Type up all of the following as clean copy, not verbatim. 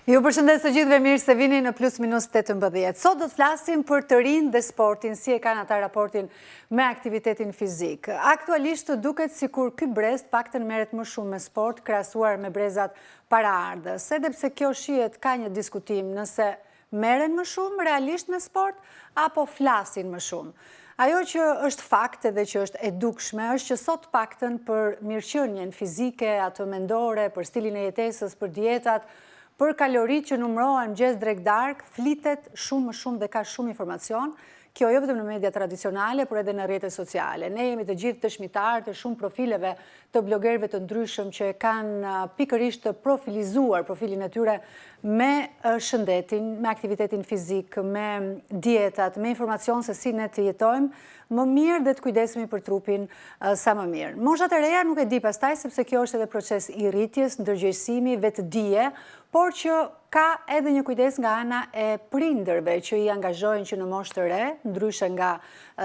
Ju përshëndes të gjithëve, mirë se vini në Plus Minus 18. Sot do të flasim për të rinj dhe sportin, si e kanë ata raportin me aktivitetin fizik. Aktualisht duket sikur ky brez paktën merret më shumë me sport krahasuar me brezat paraardhës. Edhe pse kjo shihet ka një diskutim nëse merren më shumë realisht me sport apo flasin më shumë. Ajo që është fakt edhe që është e dukshme është që sot paktën për mirëqenien fizike, ato mendore, për stilin e jetesës, për dietat, për kalorit që numërohen mëngjes drek darkë, flitet shumë më shumë dhe ka shumë informacion. Kjo jo vetëm në media tradicionale, por edhe në rrjetet sociale. Ne jemi të gjithë dëshmitar të shumë profileve të blogerëve të ndryshëm që kanë pikërisht të profilizuar profilin e tyre me shëndetin, me aktivitetin fizik, me dietat, me informacion se si ne të jetojmë më mirë dhe të kujdesemi për trupin sa më mirë. Moshat e reja nuk e di pastaj, sepse kjo është edhe proces i rritjes, ndërgjegjësimi, vetëdije, por që ka edhe një kujdes nga ana e prindërve që i angazhojnë që në moshë të re, ndryshe nga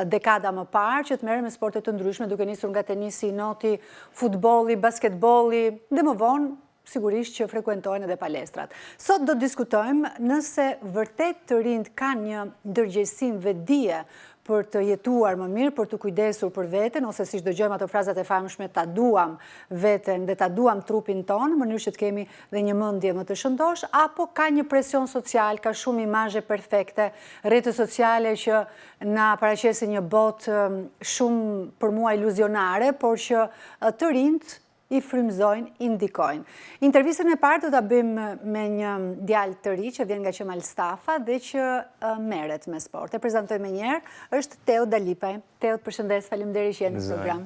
dekada më parë, që të merren me sporte të ndryshme, duke nisur nga tenisi, noti, futbolli, basketbolli dhe më vonë sigurisht që frekuentojnë edhe palestrat. Sot do diskutojmë nëse vërtet të rinjt kanë një ndërgjegjësim vetdije për të jetuar më mirë, për të kujdesur për veten, ose siç dëgjojmë ato frazat e famshme, ta duam veten dhe ta duam trupin tonë, në mënyrë që të kemi dhe një mendje më të shëndosh, apo ka një presion social, ka shumë imazhe perfekte, rrjetet sociale që na paraqesin një botë shumë për mua iluzionare, por që të rinjt i frymëzojnë, i ndikojnë. Intervistën e parë do ta bëjmë me një djalë të ri që vjen nga Qemal Stafa dhe që merret me sport. E prezantoj menjëherë, është Teo Dalipaj. Teo, të përshëndes, faleminderit që je në program.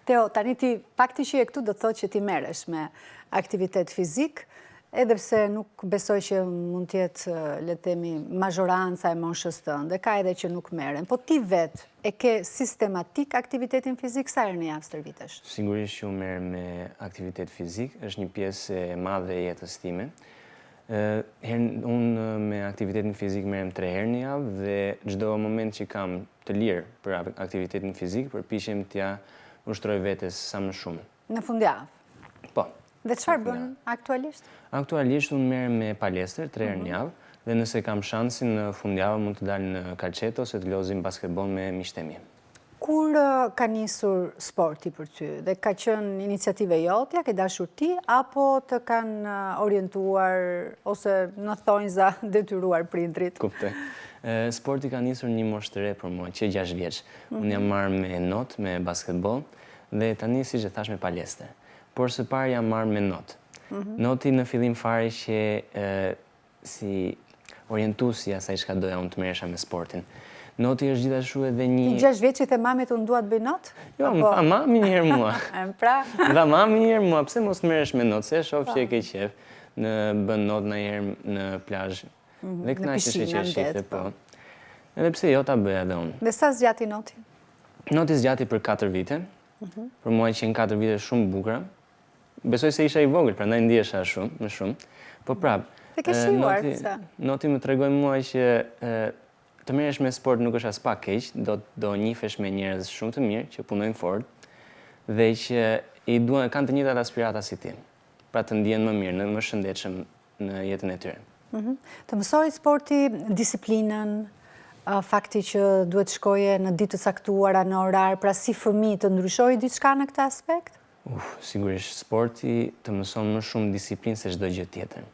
Teo, tani ti fakti që je këtu do të thotë që ti merresh me aktivitet fizik, edhe pse nuk besoj që mund të jetë, le të themi, mazhoranca e moshës tënde, ka edhe që nuk merren. Po ti vetë e ke sistematik aktivitetin fizik, sa herë në javë stërvitesh? Sigurisht që unë merrem me aktivitet fizik, është një pjesë e madhe e jetës time. Unë me aktivitetin fizik merrem 3 herë në javë dhe çdo moment që kam të lirë për aktivitetin fizik, përpiqem t'ja ushtroj vetes sa më shumë. Në fundjavë? Po. Dhe çfarë bën aktualisht? Aktualisht unë merrem me palestër 3 herë në javë dhe nëse kam shansin në fundjavë mund të dal në kalçetë ose të lozim basketbol me miqtë mi. Kur ka nisur sporti për ty dhe ka qenë iniciative jotja, ke dashur ti apo të kanë orientuar ose në thonjza detyruar prindrit? Kuptoj. Sporti ka nisur një moshë të re për mua, që 6 vjeç. Unë jam marrë me not, me basketbol dhe tani siç e thash me palestër. Por së pari jam marrë me not. Noti në fillim fare që si orientuesi asaj çka doja unë të merresha me sportin. Noti është gjithashtu edhe një... Ti 6 vjeç që the mamit unë dua të bëj not? Jo, më tha mami një herë mua. Pra? Dha mami një herë mua, pse mos merresh me not? Se e shoh që e ke qef, në bën not ndonjëherë në plazh. Dhe kënaqesh që shihte po. Edhe pse jo ta bëja edhe unë. Dhe sa zgjati noti? Noti zgjati për 4 vite. Për mua që në 4 vite shumë bukura. Besoj se isha i vogël, prandaj ndihesha shumë, më shumë. Po prap, Dhe ke shijuar pse? Noti më tregoi mua që të merresh me sport nuk është as pak keq, do njifesh me njerëz shumë të mirë që punojnë fort dhe që kanë të njëjtat aspirata si ti. Pra të ndihen më mirë, më shëndetshëm në jetën e tyre. Të mësoj sporti disiplinën, fakti që duhet shkoje në ditë të caktuara, në orar, pra si fëmijë të ndryshojë diçka në këtë aspekt? Sigurisht, sporti të mëson më shumë disiplinë se çdo gjë tjetër.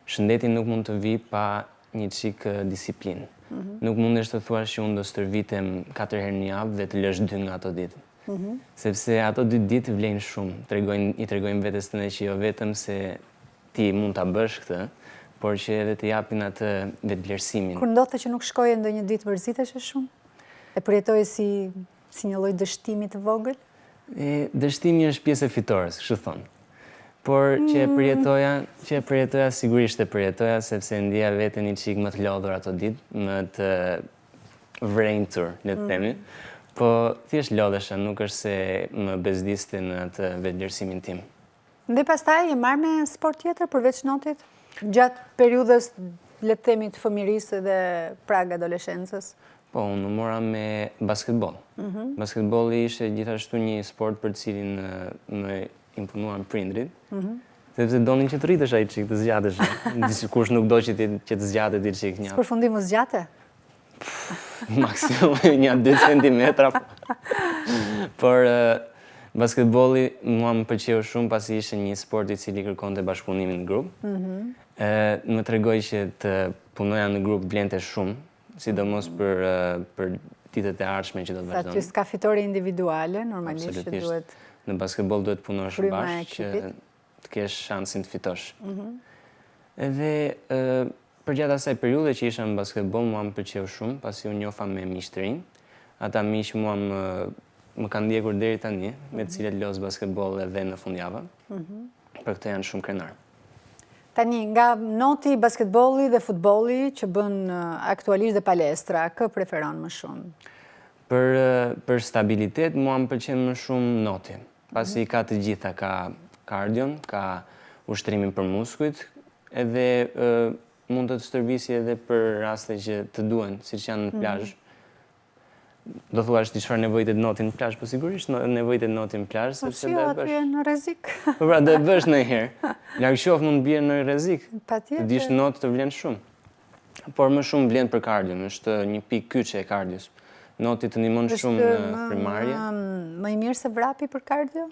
Shëndeti nuk mund të vi pa një çik disiplinë. Nuk mundesh të thuash që unë do stërvitem 4 herë në javë dhe të lësh 2 nga ato ditë. Sepse ato 2 ditë vlejnë shumë. I tregojnë vetes tënde që jo vetëm se ti mund ta bësh këtë, por që edhe të japin atë vetvlerësimin. Kur ndodhte që nuk shkoje ndonjë ditë mërzitesh shumë? E përjetoje si një lloj dështimi të vogël? Dështimi është pjesë e fitores, kështu thon. Por që e përjetoja sigurisht e përjetoja sepse ndjeja veten një çik më të lodhur ato ditë, më të vrenjtur, le të themi. Po thjesht lodhesha, nuk është se më bezdiste në atë vetvlerësimin tim. Dhe pastaj je marrë me sport tjetër përveç notit? Gjatë periudhës, le të themi, të fëmirisë dhe prag adoleshencës? Po, unë mora me basketbol. Basketbolli ishte gjithashtu një sport për cilin më imponuan prindrit, sepse donin që të rritesh ai çik të zgjatesh. Kush nuk do që të zgjatet i çik një. Përfundim u zgjate? Maksimum një 2 centimetra. Por basketbolli mua më pëlqeu shumë pasi ishte një sport i cili kërkonte bashkëpunimin në grup. Më tregoi që të punoja në grup vlente shumë, sidomos për ditët e ardhshme që do të vazhdojnë. Sa ty s'ka fitore individuale, normalisht që duhet. Në basketbol duhet punosh fryma bashkë që të kesh shansin të fitosh. Edhe përgjatë asaj periudhe që isha në basketbol, mua më pëlqeu shumë, pasi unë njofa me miq të rinj. Ata miq mua më kanë ndjekur deri tani, me të cilët los basketbol edhe në fundjavë. Për këtë janë shumë krenar. Tani, nga noti basketbolli dhe futbolli që bën aktualisht dhe palestra, kë preferon më shumë? Për stabilitet, mua më pëlqen më shumë noti. Pasi ka të gjitha, ka kardion, ka ushtrimin për muskujt, edhe mund të stërvisi edhe për raste që të duen, siç janë në plazh. Do thuash ti çfarë nevojë të notin në plazh, po sigurisht nevojë të notin në plazh, sepse do të bësh në rrezik. Po pra, do të bësh ndonjëherë. Larg qof mund të bie në rrezik. Patjetër. Të dish not të vlen shumë. Por më shumë vlen për kardion, është një pikë kyçe e kardios. Noti të ndihmon shumë në primarje. Më i mirë se vrapi për kardio?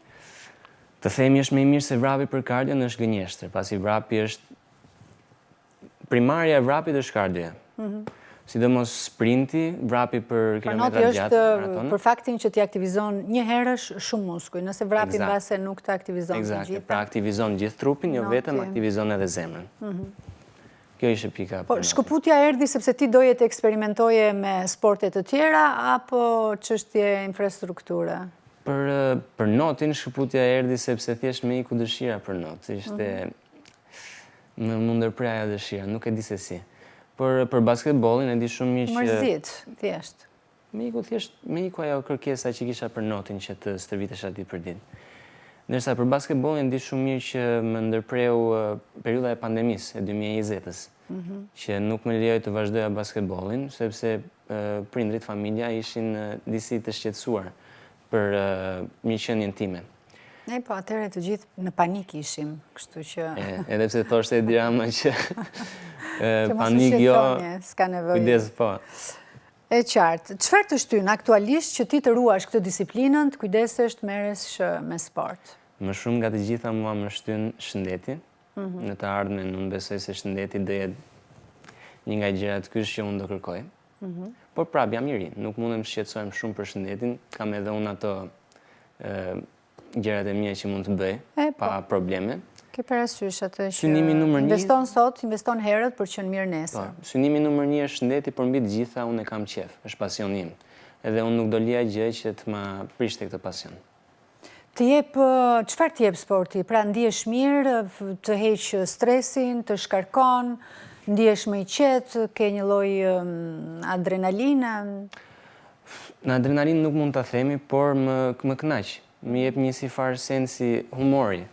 Të themi është më i mirë se vrapi për kardion është gënjeshtër, pasi vrapi është primarja e vrapit është kardioja. Sidomos sprinti, vrapi për kilometra gjatë, maratona. Për faktin që ti aktivizon një herësh shumë muskuj, nëse vrapi mbase nuk të aktivizon të gjitha. Pra aktivizon gjithë trupin, jo vetëm aktivizon edhe zemrën. Kjo ishte pika. Po, shkëputja erdhi sepse ti doje të eksperimentoje me sportet të tjera, apo çështje infrastrukture? Për notin, shkëputja erdhi sepse thjesht me iku dëshira për not. Ishte më ndërpreja dëshira, nuk e di se si. Por për basketbollin e di shumë mirë që... Mërzit, thjesht. Me iku ajo kërkesa që kisha për notin që të stërvitesha ditë për ditë. Ndërsa për basketbollin e di shumë mirë që më ndërpreu periudha e pandemisë e 2020-s, që nuk më lejoj të vazhdoja basketbollin, sepse prindrit, familja ishin disi të shqetësuar për mirëqenien time. Ne, po, atëre të gjithë në panik ishim, kështu që... Edhe pse thoshte Edi Rama që panik jo, kujdes po. E qartë, çfarë të shtyn aktualisht që ti të ruash këtë disiplinën, të kujdesesh të merresh me sport? Më shumë nga të gjitha mua më shtyn shëndeti. Në të ardhmen unë besoj se shëndeti do jetë një nga gjërat kyç që unë do kërkoj. Por prap jam i ri, nuk mundem shqetësohem shumë për shëndetin, kam edhe unë ato gjërat e mia që mund të bëj pa probleme. Ke parasysh atë që investon sot, investon herët për qenë mirë nesër. Synimi numër 1 është shëndeti, por mbi të gjitha unë e kam qef, është pasion im. Edhe unë nuk do lija gjë që të ma prishte këtë pasion. Çfarë të jep sporti? Pra ndihesh mirë, të heq stresin, të shkarkon, ndihesh më i qetë, ke një lloj adrenaline? Në adrenalinë nuk mund ta themi, por më kënaq. Më jep një si farë sensi humori.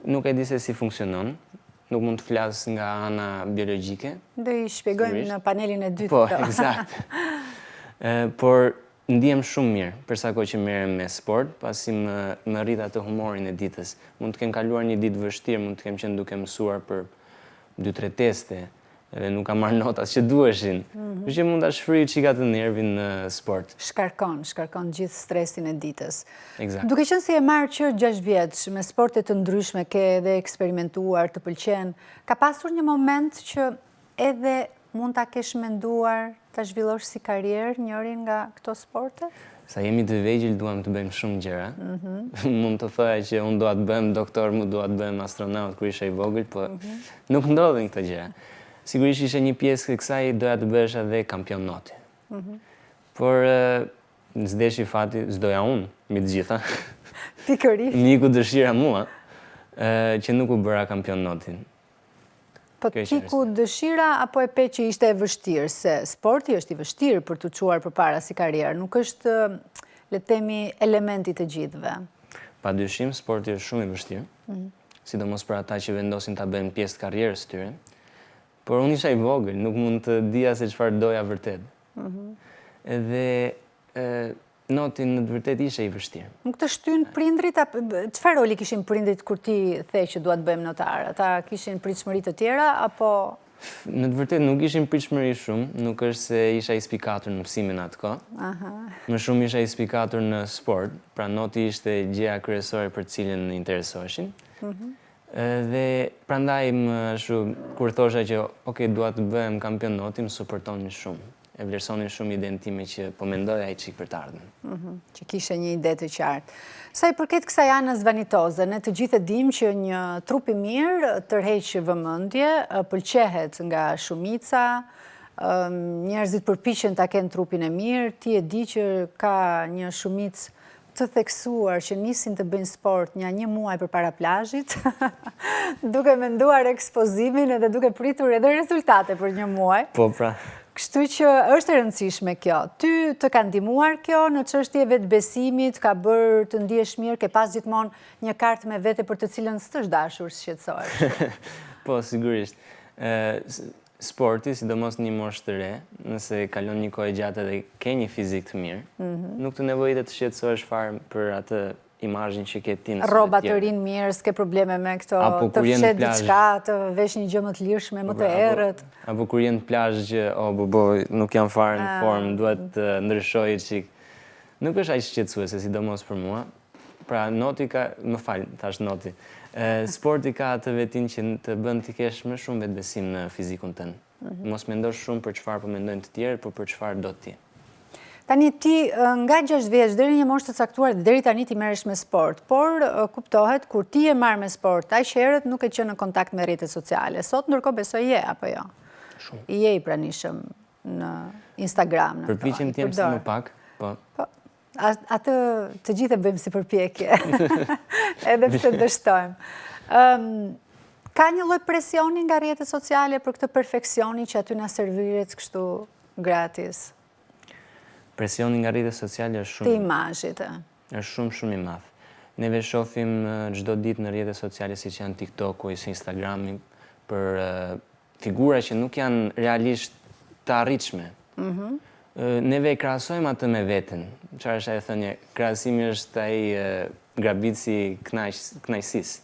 Nuk e di se si funksionon, nuk mund të flas nga ana biologjike. Do i shpjegojmë në panelin e dytë. Po, eksakt. Por ndihem shumë mirë për sa kohë që merrem me sport, pasi më rrit atë humorin e ditës. Mund të kem kaluar një ditë vështirë, mund të kem qenë duke mësuar për 2-3 teste, edhe nuk kam marrë notat që duheshin. Kështu që mund ta shfryj çika të nervin në sport. Shkarkon gjithë stresin e ditës. Eksakt. Duke qenë se e marrë që 6 vjeç me sporte të ndryshme, ke edhe eksperimentuar, të pëlqen, ka pasur një moment që edhe mund ta kesh menduar ta zhvillosh si karrierë njërin nga këto sporte? Sa jemi të vegjël duam të bëjmë shumë gjëra. Mund të thoja që unë dua të bëhem doktor, mu dua të bëhem astronaut kur isha i vogël, po nuk ndodhin këto gjëra. Sigurisht ishe një pjesë e kësaj doja të bëhesh edhe kampion noti. Por s'deshi fati, s'doja unë, mbi të gjitha. Pikërisht. Miku dëshira mua, që nuk u bëra kampion notin. Po ti ku dëshira apo e pe që ishte e vështirë, se sporti është i vështirë për të çuar përpara si karrierë, nuk është, le të themi, elementi të gjithëve. Padyshim, sporti është shumë i vështirë, sidomos për ata që vendosin ta bëjnë pjesë të karrierës tyre. Por unë isha i vogël, nuk mund të dija se çfarë doja vërtet. edhe notin në të vërtet ishe i vështirë. Nuk të shtyn prindrit, çfarë roli kishin prindrit kur ti the që dua të bëjmë notar? Ata kishin pritshmëri të tjera, apo... Në të vërtet nuk ishin pritshmëri shumë, nuk është se isha i spikatur në mësimin atë kohë. Më shumë isha i spikatur në sport, pra noti ishte gjëja kryesore për cilën interesoheshin. Dhe prandaj kur thosha që dua të bëhem kampion noti, më suportonin shumë. E vlerësonin shumë idenë time që po mendoja ai çik për të ardhmen. Që kishe një ide të qartë. Sa i përket kësaj anës vanitoze, ne të gjithë e dimë që një trup i mirë tërheq vëmendje, pëlqehet nga shumica, njerëzit përpiqen ta kenë trupin e mirë, ti e di që ka një shumicë të theksuar që nisin të bëjnë sport një muaj përpara plazhit, duke menduar ekspozimin edhe duke pritur edhe rezultate për një muaj. Po pra. Kështu që është e rëndësishme kjo. Ty të ka ndihmuar kjo në çështje vetbesimit, ka bërë të ndihesh mirë, ke pas gjithmonë një kartë me vete për të cilën s'të dashur shqetësohesh. Po, sigurisht. Sporti, sidomos një moshë të re, nëse kalon një kohë gjatë dhe ke një fizik të mirë, nuk të nevojitet të shqetësohesh fare për atë imazhin që ke ti në rroba të rinë mirë, s'ke probleme me këto, të fshet diçka, të vesh një gjë më të lirshme, më të errët. Apo kur jenë në plazh që nuk jam fare në formë, duhet të ndryshoj çik. Nuk është aq shqetësuese, sidomos për mua. Pra noti ka, thash noti. Sporti ka atë vetin që të bën të kesh më shumë vetbesim në fizikun tënd. Mos mendosh shumë për çfarë po mendojnë të tjerë, por për çfarë do ti. Tani ti nga 6 vjeç deri një moshë të caktuar deri tani ti merresh me sport, por kuptohet kur ti je marrë me sport, aq herët nuk e qenë në kontakt me rrjetet sociale. Sot ndërkohë besoj je apo jo? Shumë. Je i pranishëm në Instagram, në përpiqem të jem sa më pak, po. Atë të gjithë e bëjmë si përpjekje. Edhe pse dështojmë. Ka një lloj presioni nga rrjetet sociale për këtë perfekcioni që aty na serviret kështu gratis? Presioni nga rrjetet sociale është shumë. Të imazhit. Është shumë i madh. Neve shohim çdo ditë në rrjetet sociale siç janë TikTok-u ose Instagrami për figura që nuk janë realisht të arritshme. Neve e krahasojmë atë me veten. Çfarë është ajo thënie? Krahasimi është ai grabici kënaqësisë.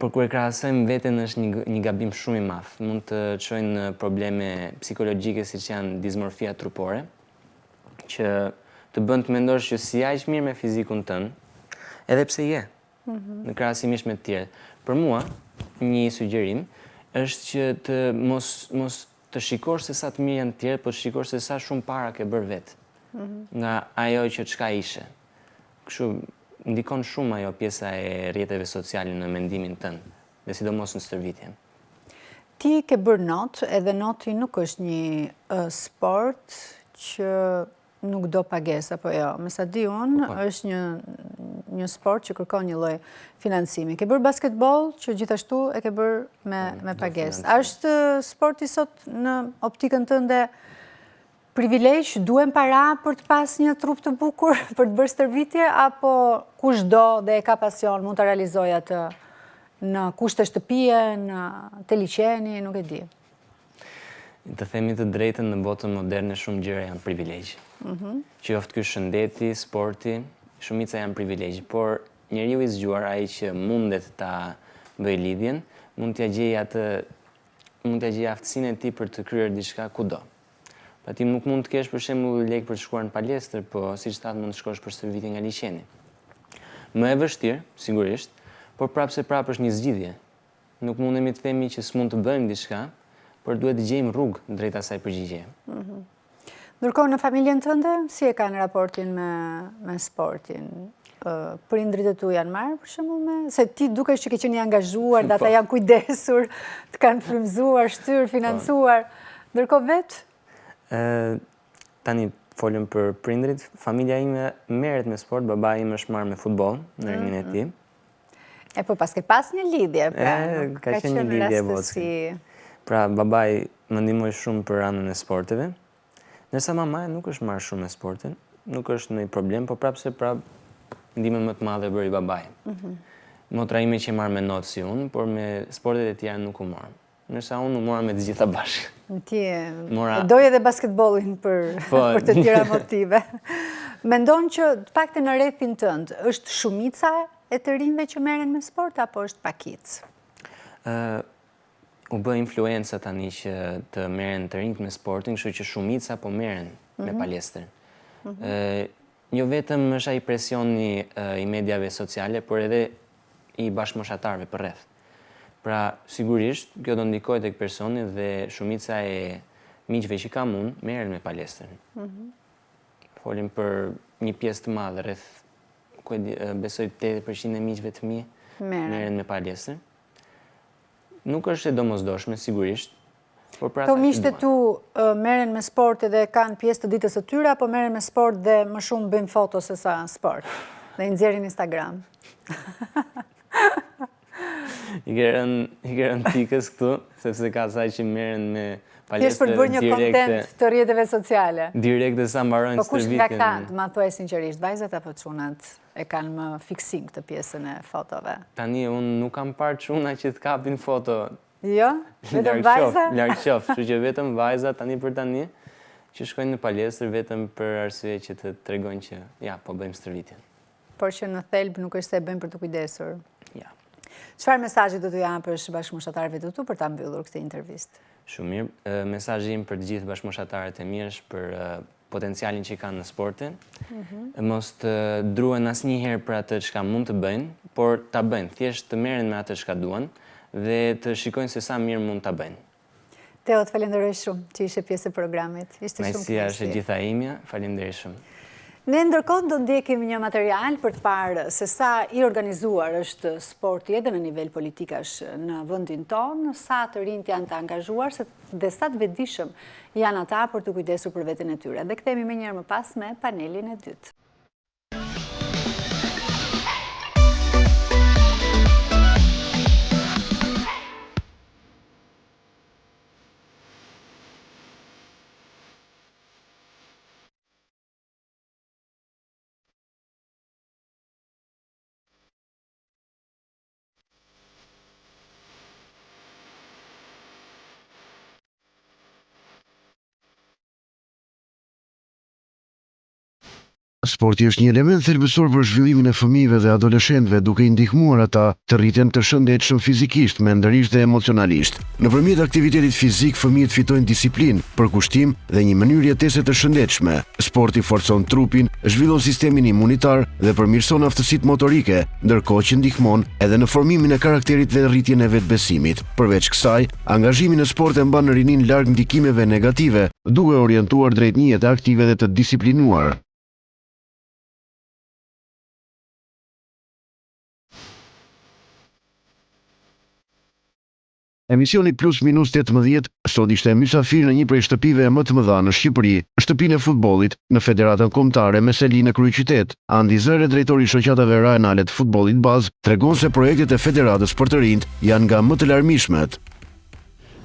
Por kur e krahasojmë veten është një gabim shumë i madh. Mund të çojnë në probleme psikologjike siç janë dismorfia trupore, që të bën të mendosh që si aq mirë me fizikun tënd, edhe pse je, në krahasimisht me të tjerë. Për mua, një sugjerim është që të mos të shikosh se sa të mirë janë të tjerë, por të shikosh se sa shumë para ke bërë vetë nga ajo që çka ishe. Kështu ndikon shumë ajo pjesa e rrjeteve sociale në mendimin tënd, dhe sidomos në stërvitje. Ti ke bërë not, edhe noti nuk është një sport që nuk do pagesë, apo jo. Me sa di unë, është një sport që kërkon një lloj financimi. Ke bërë basketbol, që gjithashtu e ke bërë me pagesë. A është sporti sot në optikën tënde privilegj, duhen para për të pas një trup të bukur, për të bërë stërvitje, apo kushdo dhe e ka pasion mund të realizojë atë në kushte shtëpie, në te liçeni, nuk e di. Të themi të drejtën, në botën moderne shumë gjëra janë privilegj. Qoftë ky shëndeti, sporti, shumica janë privilegj, por njeriu i zgjuar, ai që mundet ta bëjë lidhjen, mund t'ia gjejë aftësinë e tij për të kryer diçka kudo. Pa ti nuk mund të kesh për shembull lekë për të shkuar në palestër, po siç thatë mund të shkosh për stërvitje nga liçeni. Më e vështirë, sigurisht, por prapse është një zgjidhje. Nuk mundemi të themi që s'mund të bëjmë diçka, por duhet të gjejmë rrugë drejt asaj përgjigjeje. Ndërkohë në familjen tënde, si e kanë raportin me sportin? Prindrit e tu janë marrë, për shembull, se ti dukesh që ke qenë i angazhuar, dhe ata janë kujdesur, të kanë frymëzuar, shtyrë, financuar. Ndërkohë vetë? Tani folëm për prindrit, familja ime merret me sport, baba im është marrë me futboll në rinjin e tij. Po pas ke pas një lidhje, pra. Ka qenë një lidhje botësi. Pra babai më ndihmoi shumë për anën e sporteve. Ndërsa mamaja nuk është marrë shumë me sportin, nuk është ndonjë problem, por prapse ndihmën më të madhe bëri babai. Motra ime që marrë me not si unë, por me sportet e tjera nuk u morëm. nërsa unë u mora me të gjitha bashkë. Ti doje dhe basketbolin për të tjera motive. Mendon që të paktën në rrethin tënd është shumica e të rinjve që merren me sport apo është pakic? U bë influenca tani që të merren të rinjt me sportin, kështu që shumica po merren me palestër. Jo vetëm është ai presioni i mediave sociale, por edhe i bashkëmoshatarëve përreth. Pra, sigurisht, kjo do ndikojë tek personi dhe shumica e miqve që kam unë merren me palestër. Folim për një pjesë të madhe, besoj 80% e miqve të mi merren me palestër. Nuk është e domosdoshme, sigurisht. Këto miqtë tu merren me sport dhe kanë pjesë të ditës së tyre, apo merren me sport dhe më shumë bëjnë foto se sa sport? Dhe i nxjerrin Instagram. I kërën tikës këtu, sepse ka saj që merren me palestër thjesht për të bërë një kontent të rrjeteve sociale. Direkte sa mbarojnë stërvitin. Po kush nga këta, ma thuaj sinqerisht, vajzat apo çunat e kanë më fiksim këtë pjesën e fotove? Tani unë nuk kam parë çuna që të kapin foto. Jo? Vetëm vajza? Larg qoftë, kështu që vetëm vajza tani për tani që shkojnë në palestër vetëm për arsye që të tregojnë që ja, po bëjmë stërvitin. Por që në thelb nuk është se e bëjmë për të kujdesur. Ja. Çfarë mesazhi do t'u japësh bashkëmoshatarëve të tu për ta mbyllur këtë intervistë? Shumë mirë. Mesazhi im për të gjithë bashkëmoshatarët e mi është për potencialin që kanë në sportin. Mos të druhen asnjëherë për atë çka mund të bëjnë, por ta bëjnë, thjesht të merren me atë çka duan dhe të shikojnë se sa mirë mund ta bëjnë. Teo, të falenderoj shumë që ishe pjesë e programit. Ishte shumë kënaqësi. Është e gjitha imja. Faleminderit shumë. Ne ndërkohë do ndjekim një material për të parë se sa i organizuar është sporti edhe në nivel politikash në vendin tonë, sa të rinjt janë të angazhuar dhe sa të vetëdijshëm janë ata për të kujdesur për veten e tyre. Dhe kthehemi më njëherë më pas me panelin e dytë. Sporti është një element thelbësor për zhvillimin e fëmijëve dhe adoleshentëve, duke i ndihmuar ata të rriten të shëndetshëm fizikisht, mendërisht dhe emocionalisht. Nëpërmjet aktivitetit fizik, fëmijët fitojnë disiplinë, përkushtim dhe një mënyrë jetese të shëndetshme. Sporti forcon trupin, zhvillon sistemin imunitar dhe përmirëson aftësitë motorike, ndërkohë që ndihmon edhe në formimin e karakterit dhe rritjen e vetbesimit. Përveç kësaj, angazhimi në sport e mban rinin larg ndikimeve negative, duke orientuar drejt një jete aktive dhe të disiplinuar. Emisioni Plus Minus 18 sot ishte mysafir në një prej shtëpive më të mëdha në Shqipëri, shtëpinë e futbollit në Federatën Kombëtare me seli në Kryeqytet. Andi Zëre, drejtori i shoqatave rajonale të futbollit bazë, tregon se projektet e federatës për të rinjt janë nga më të larmishmet.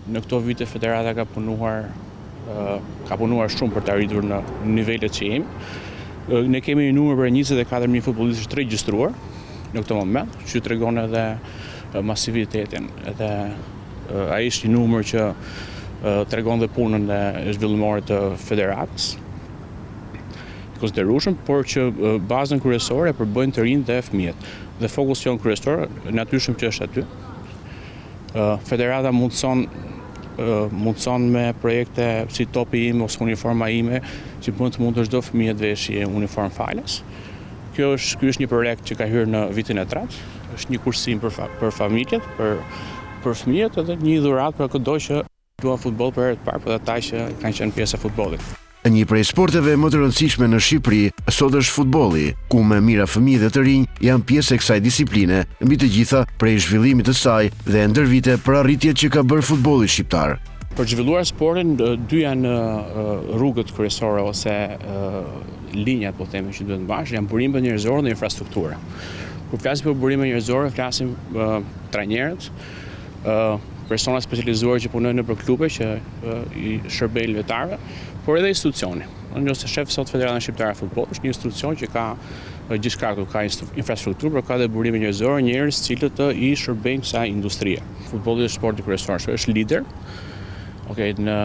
Në këto vite federata ka punuar shumë për të arritur në nivelet që jemi. Ne kemi një numër për 24.000 futbollistësh të regjistruar në këtë moment, që tregon edhe masivitetin edhe ai është një numër që tregon dhe punën e zhvillimore të federatës, i konsiderueshëm, por që bazën kryesore e përbëjnë të rinjt dhe fëmijët. Dhe fokus jon kryesor, natyrshëm që është aty. Federata mundson me projekte si topi im ose uniforma ime, që mund të çdo fëmijë të veshë uniform falas. Ky është një projekt që ka hyrë në vitin e tretë, është një kursim për familjet, për fëmijët edhe një dhuratë për çdo që luan futboll për herë të parë, për ata që kanë qenë pjesë e futbollit. Një prej sporteve më të rëndësishme në Shqipëri sot është futbolli, ku më mira fëmijë dhe të rinj janë pjesë e kësaj disipline, mbi të gjitha prej zhvillimit të saj dhe ndër vite për arritjet që ka bërë futbolli shqiptar. Për zhvilluar sportin, dy janë rrugët kryesore ose linjat, po themi, që duhet mbash, janë burimi njerëzor dhe infrastruktura. Kur flasim për burimin njerëzor, flasim trajnerët, persona specializuar që punojnë nëpër klube që i shërbejnë lojtarëve, por edhe institucioni. Nëse shef sot Federatën Shqiptare e Futbollit, është një institucion që ka gjithçka, ka infrastrukturë, por ka edhe burimin njerëzor, njerëz cilët i shërbejnë kësaj industrie. futbolli është sporti kryesor, është lider. Në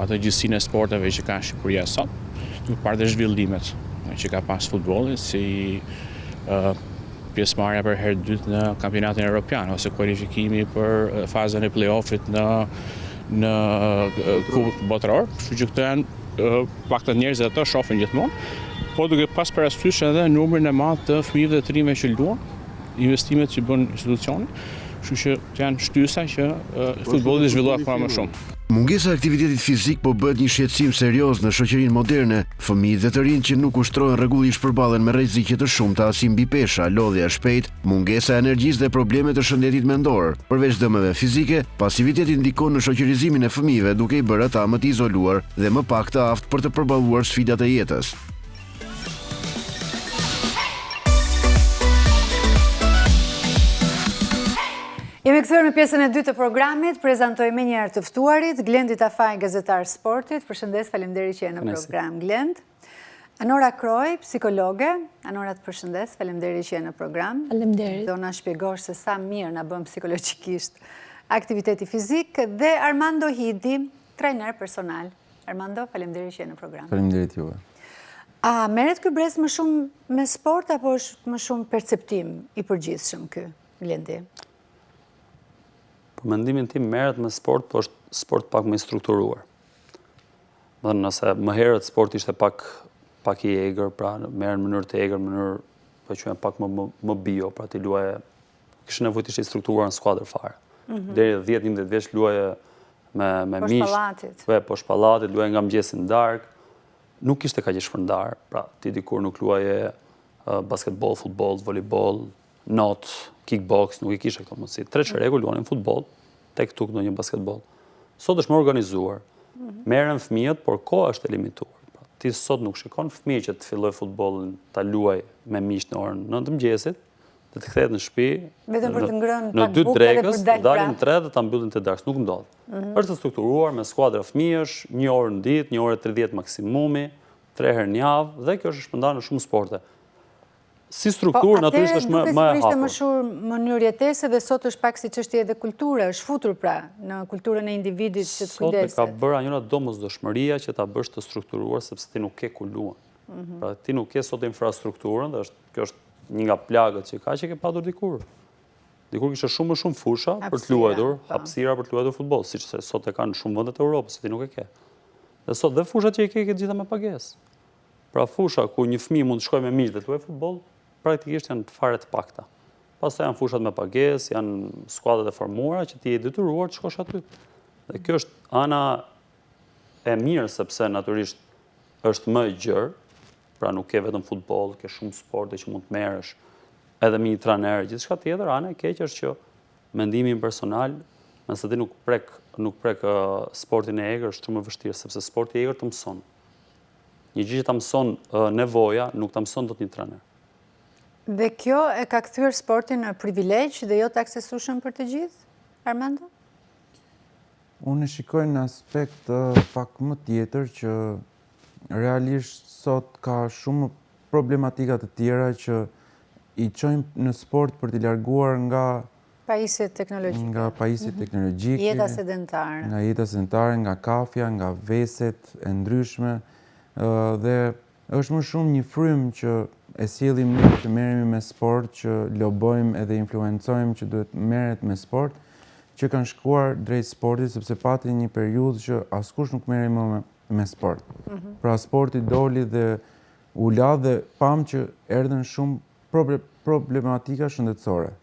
atë gjithësinë e sporteve që ka Shqipëria sot, duke parë dhe zhvillimet që ka pas futbolli, si pjesëmarrja për herë të dytë në kampionatin evropian ose kualifikimi për fazën e play-offit në Kupën Botëror, kështu që këto janë paktën njerëzit ato shohin gjithmonë, po duke pas parasysh edhe numrin e madh të fëmijëve dhe të rinjve që luan, investimet që bën institucioni, kështu që janë shtysa që futbolli zhvillohet akoma më shumë. Mungesa e aktivitetit fizik po bëhet një shqetësim serioz në shoqërinë moderne. Fëmijët dhe të rinjt që nuk ushtrohen rregullisht përballen me rreziqe të shumta si mbi pesha, lodhja e shpejtë, mungesa e energjisë dhe probleme të shëndetit mendor. Përveç dëmeve fizike, pasiviteti ndikon në shoqërizimin e fëmijëve duke i bërë ata më të izoluar dhe më pak të aftë për të përballuar sfidat e jetës. Jemi kthyer në pjesën e dytë të programit, prezantoj me njëherë të ftuarit, Glendi Tafaj, gazetar sportit. Përshëndes, faleminderit që je në program, Glend. Anora Kroj, psikologe. Anora, të përshëndes, faleminderit që je në program. Faleminderit. Do na shpjegosh se sa mirë na bën psikologjikisht aktiviteti fizik, dhe Armando Hidi, trajner personal. Armando, faleminderit që je në program. Faleminderit juve. A merret ky brez më shumë me sport apo është më shumë perceptim i përgjithshëm ky, Glendi? Për mendimin tim merret me sport, po është sport pak më i strukturuar. Dhe nëse më herët sport ishte pak i egër, pra merren në mënyrë të egër, në mënyrë po quajmë pak më bio, pra ti luaje kishte nevojë të ishte i strukturuar në skuadër fare. Deri 10-11 vjeç luaje me miq, poshtë pallatit, luaje nga mëngjesi në darkë. Nuk kishte kaq i shpërndar, pra ti dikur nuk luaje basketbol, futboll, volejboll, not, kickbox, nuk i kishe këto mundësi. 3 çeregu luanin futboll, tek këtu ndonjë basketbol. Sot është më organizuar. Merren fëmijët, por koha është e limituar. Ti sot nuk shikon fëmijë që të filloj futbollin, ta luaj me miq në orën 9 të mëngjesit, dhe të kthehet në shtëpi vetëm për të ngrënë në pak 2 bukë drekës, edhe për dalin 3 dhe ta mbyllin të darkës, nuk ndodh. Është strukturuar me skuadra fëmijësh, 1 orë në ditë, 1 orë 30 maksimumi, 3 herë në javë, dhe kjo është shpërndarë në shumë sporte. Si strukturë, natyrisht është më e hapur. Ishte më shumë mënyrë jetese dhe sot është pak si çështje edhe kulture, është futur pra në kulturën e individit që të kujdeset. Sot e ka bërë njëra domosdoshmëria që ta bësh të strukturuar sepse ti nuk ke ku luan. Pra ti nuk ke sot infrastrukturën dhe kjo është një nga plagët që ke patur dikur. Dikur kishte shumë më shumë fusha për të luajtur, hapësira për të luajtur futboll, siç sot e kanë shumë vende të Evropës, ti nuk e ke. Dhe sot dhe fushat që ke gjitha me pagesë. Pra fusha ku një fëmijë mund të shkojë me miq dhe të luajë futboll, praktikisht janë fare të pakta. Pastaj janë fushat me pagesë, janë skuadrat e formuara që ti je detyruar të shkosh aty. Dhe kjo është ana e mirë sepse natyrisht është më e gjerë, pra nuk ke vetëm futboll, ke shumë sporte që mund të merresh, edhe me një trajner, gjithçka tjetër. Ana e keq është që mendimi im personal, nëse ti nuk prek sportin e egër, është shumë më vështirë sepse sporti i egër të mëson. Një gjë që ta mëson nevoja, nuk ta mëson dot një trajner. Dhe kjo e ka kthyer sportin në privilegj dhe jo të aksesueshëm për të gjithë, Armando? Unë shikoj në aspekt pak më tjetër që realisht sot ka shumë problematika të tjera që i çojnë në sport për t'i larguar nga pajisjet teknologjike, jeta sedentare, nga kafja, nga veset e ndryshme, dhe është më shumë një frym që e sjellim ne që merremi me sport, që lobojmë edhe influencojmë që duhet merret me sport, që kanë shkuar drejt sportit sepse pati një periudhë që askush nuk merrej më me sport. Pra sporti doli dhe u la dhe pam që erdhën shumë problematika shëndetësore.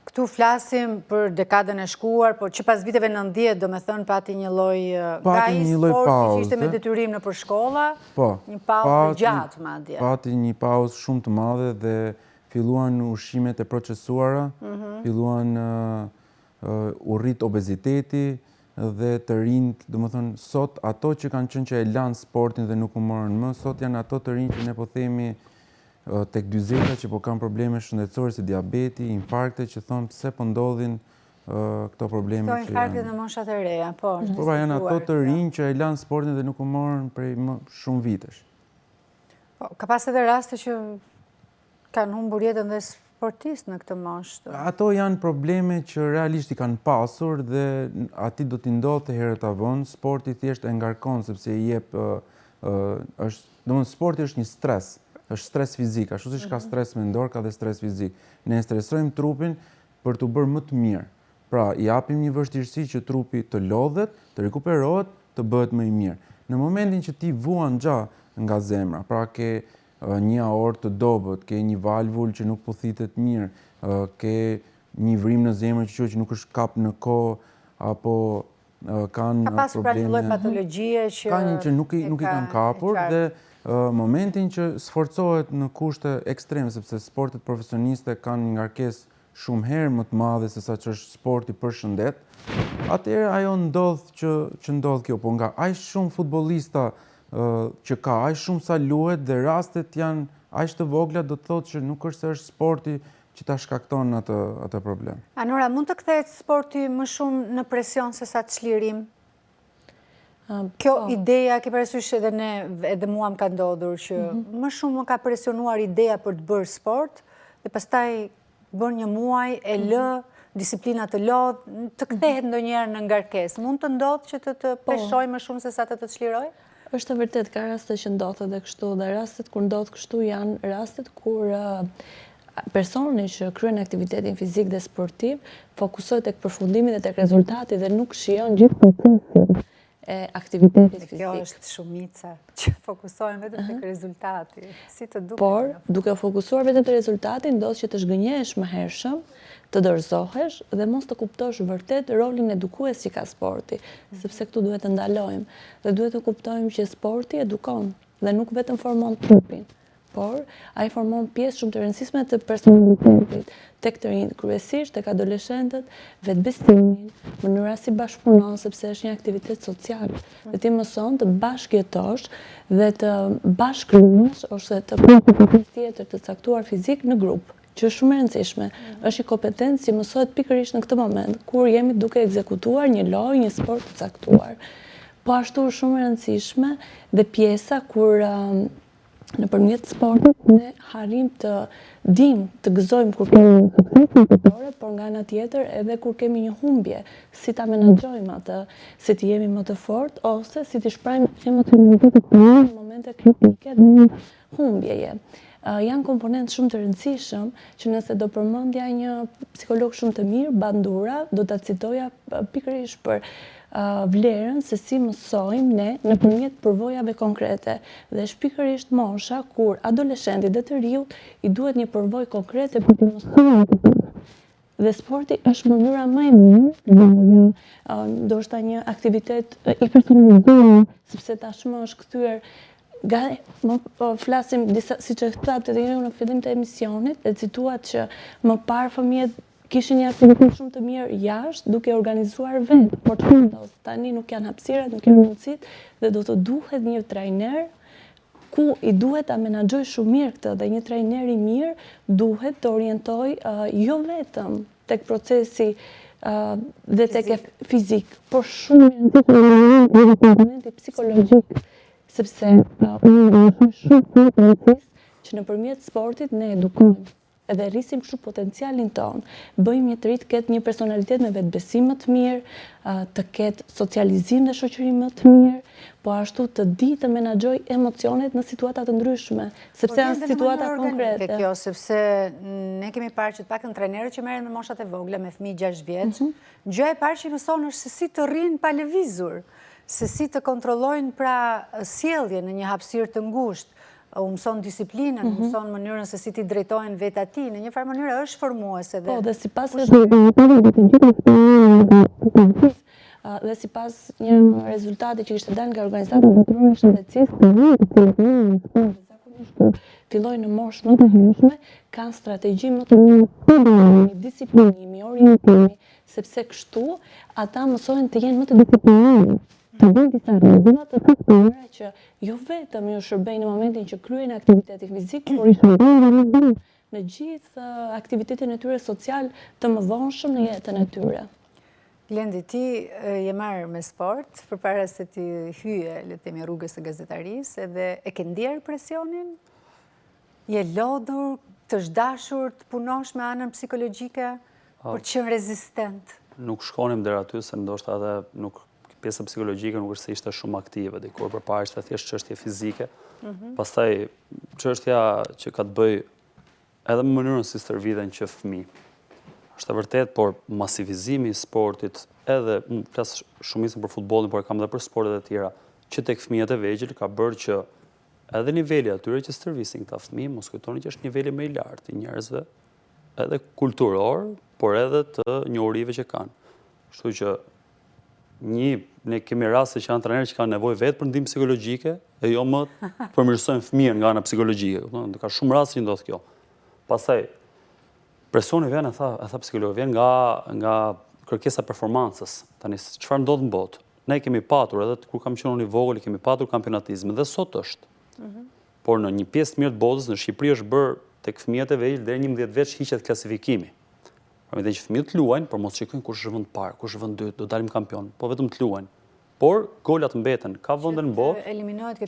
Këtu flasim për dekadën e shkuar, por që pas viteve 90, do me thënë, pati një lloj gaj sporti që ishte me detyrim në për shkolla, një pauzë gjatë madje. Pati një pauzë shumë të madhe dhe filluan ushqimet e procesuara, filluan u rrit obeziteti dhe të rinjt, do me thënë, sot ato që kanë qenë që e lanë sportin dhe nuk u morën më, sot janë ato të rinjt që ne po themi tek 40 që po kanë probleme shëndetësore si diabeti, infarkte, që thonë pse po ndodhin këto probleme që janë. Këto infarkte në moshat e reja, po. Po pra janë ato të rinj që e lanë sportin dhe nuk u morën prej më shumë vitesh. Ka pas edhe raste që kanë humbur jetën dhe sportist në këtë moshë? Ato janë probleme që realisht i kanë pasur dhe ati do t'i ndodhte herët avon. Sporti thjesht e ngarkon sepse i jep sporti është një stres, është stres fizik, ashtu siç ka stres mendor, ka dhe stres fizik. Ne stresojmë trupin për t'u bërë më të mirë. Pra, i japim një vështirësi që trupi të lodhet, të rikuperohet, të bëhet më i mirë. Në momentin që ti vuan gjatë nga zemra, pra ke një aortë të dobët, ke një valvull që nuk po thitet mirë, ke një vrim në zemër që nuk është kap në kohë, apo kanë probleme... Ka pasur pra një lloj patologjie që... Ka një që nuk i kanë kapur dhe momentin që sforcohet në kushte ekstreme, sepse sportet profesioniste kanë një ngarkesë shumë herë më të madhe se sa që është sporti për shëndet, atëherë ajo ndodh që ndodh kjo, po nga aq shumë futbollista që ka, aq shumë sa luhet dhe rastet janë aq të vogla, do të thotë që nuk është se është sporti që ta shkakton atë problem. Anora, mund të kthehet sporti më shumë në presion se sa çlirim? Kjo ideja, ke parasysh edhe mua më ka ndodhur që më shumë më ka presionuar ideja për të bërë sport dhe pastaj bën një muaj, e lë, disiplina të lodh, të kthehet ndonjëherë në ngarkesë. Mund të ndodhë që të peshoj më shumë se sa të çliroj? Është vërtet, ka raste që ndodhet edhe kështu, dhe rastet kur ndodh kështu janë rastet kur personi që kryen aktivitetin fizik dhe sportiv fokusohet tek përfundimi dhe tek rezultati dhe nuk shijon gjithë procesin e aktivitetit fizik. Kjo është shumica që fokusohen vetëm tek rezultati. Si të duket? Por, duke fokusuar vetëm te rezultati, ndodh që të zhgënjehesh më hershëm, të dorëzohesh dhe mos të kuptosh vërtet rolin edukues që ka sporti, sepse këtu duhet të ndalojmë dhe duhet të kuptojmë që sporti edukon dhe nuk vetëm formon trupin, por ai formon pjesë shumë të rëndësishme të personalitetit, tek të rinjt, kryesisht tek adoleshentët, vetbesimin, mënyra si bashkëpunon, sepse është një aktivitet social, dhe ti mëson të bashkëjetosh dhe të bashkërihesh ose të bësh një pjesë tjetër të caktuar fizik në grup, që është shumë e rëndësishme. Është një kompetencë që mësohet pikërisht në këtë moment, kur jemi duke ekzekutuar një lojë, një sport të caktuar. Po ashtu është shumë e rëndësishme dhe pjesa kur nëpërmjet sportit ne harrim të dim të gëzojmë kur kemi një sukses sportore, por nga ana tjetër edhe kur kemi një humbje, si ta menaxhojmë atë, si të jemi më të fortë ose si të shprehim emocionalitetin tonë në momente kritike dhe humbjeje. Janë komponentë shumë të rëndësishëm që nëse do përmendja një psikolog shumë të mirë, Bandura, do ta citoja pikërisht për vlerën se si mësojmë ne nëpërmjet përvojave konkrete. Dhe është pikërisht mosha kur adoleshentit dhe të riut i duhet një përvojë konkrete për të mësuar. Dhe sporti është mënyra më e mirë, ndoshta një aktivitet i personalizuar, sepse tashmë është kthyer flasim disa, siç e thatë edhe ju në fillim të emisionit, e cituat që më parë fëmijët kishin një aktivitet shumë të mirë jashtë, duke organizuar vetë, por tani nuk janë hapësirat, nuk janë mundësitë dhe do të duhet një trajner ku i duhet ta menaxhoj shumë mirë këtë dhe një trajner i mirë duhet të orientoj jo vetëm tek procesi dhe tek fizik, por shumë në komponenti psikologjik, sepse unë është shumë rëndësishme që nëpërmjet sportit ne edukojmë edhe rrisim kështu potencialin ton, bëjmë një të ri të ketë një personalitet me vetbesim më të mirë, të ketë socializim dhe shoqëri më të mirë, po ashtu të di të menaxhoj emocionet në situata të ndryshme, sepse janë situata konkrete. Kjo, sepse ne kemi parë që të paktën trajnerët që merren me moshat e vogla, me fëmijë 6 vjeç, gjëja e parë që mëson është se si të rrinë pa lëvizur, se si të kontrollojnë pra sjelljen në një hapësirë të ngushtë, u mëson disiplinën, u mëson mënyrën se si ti drejtojnë vetë ati, në një farë mënyrë është formuese. Po, dhe sipas një rezultati që kishte dalë nga organizata botërore e shëndetësisë, fillojnë në moshë më të hershme, kanë strategji më të mirë, disiplinimi, orientimi, sepse kështu ata mësojnë të jenë më të disiplinuar. Të bëjnë disa rregulla të caktuara që jo vetëm ju shërbejnë në momentin që kryejnë aktivitetin fizik, por i shërbejnë në gjithë aktivitetin e tyre social të mëvonshëm në jetën e tyre. Blendi, ti je marrë me sport përpara se ti hyje, le të themi, rrugës së gazetarisë, edhe e ke ndjerë presionin? Je lodhur? të zhdashur të punosh me anën psikologjike për të qenë rezistent? Nuk shkonim deri aty se ndoshta edhe nuk pjesa psikologjike nuk është se ishte shumë aktive dikur, përpara ishte thjesht çështje fizike. Pastaj çështja që ka të bëjë edhe me mënyrën si stërviten që fëmijë. Është e vërtet, por masivizimi i sportit, edhe unë flas shumicën për futbollin, por kam edhe për sportet e tjera, që tek fëmijët e vegjël ka bërë që edhe niveli atyre që stërvisin këta fëmijë, mos kujtoni që është niveli më i lartë i njerëzve, edhe kulturor, por edhe të njohurive që kanë. Kështu që ne kemi raste që janë trajnerë që kanë nevojë vetë për ndihmë psikologjike e jo më të përmirësojnë fëmijën nga ana psikologjike. Ka shumë raste që ndodh kjo. Pastaj presioni vjen, e tha psikolog, vjen nga kërkesa performancës. Tani çfarë ndodh në botë? Ne kemi patur edhe kur kam qenë unë i vogël, kemi patur kampionatizmin dhe sot është. Por në një pjesë të mirë të botës, në Shqipëri është bërë tek fëmijët e vegjël deri 11 vjeç hiqet klasifikimi. Prandaj që fëmijët luajnë, por mos shikojnë kush është vend parë, kush është vend dytë, do dalim kampion, po vetëm të luajnë. Por golat mbeten, ka vende në botë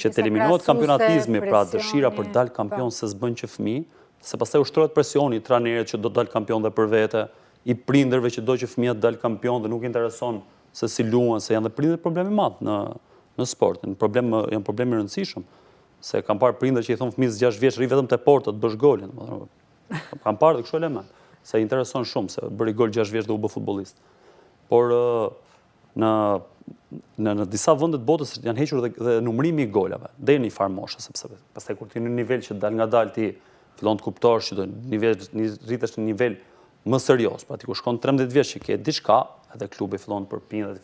që të eliminohet kampionatizmi, pra dëshira për të dalë kampion se s'bën që fëmijë, se pastaj ushtrohet presioni i trajnerit që do të dalë kampion dhe për vete, i prindërve që do që fëmijët të dalë kampion dhe nuk intereson se si luan, se janë dhe prindër problemi madh në sport, janë problemi i rëndësishëm, se kam parë prindër që i thon fëmijës 6 vjeç rri vetëm te porta të bësh golin, kam parë dhe kështu element, se intereson shumë se bëri gol 6 vjeç dhe u bë futbollist. Por në disa vende të botës janë hequr dhe numërimi i golave deri në një farë moshe, sepse pastaj kur ti në nivel që dal ngadalë ti fillon të kuptosh që rritesh në nivel më serioz, pra ti kur shkon 13 vjeç që ke diçka, edhe klubi fillon të përpinë dhe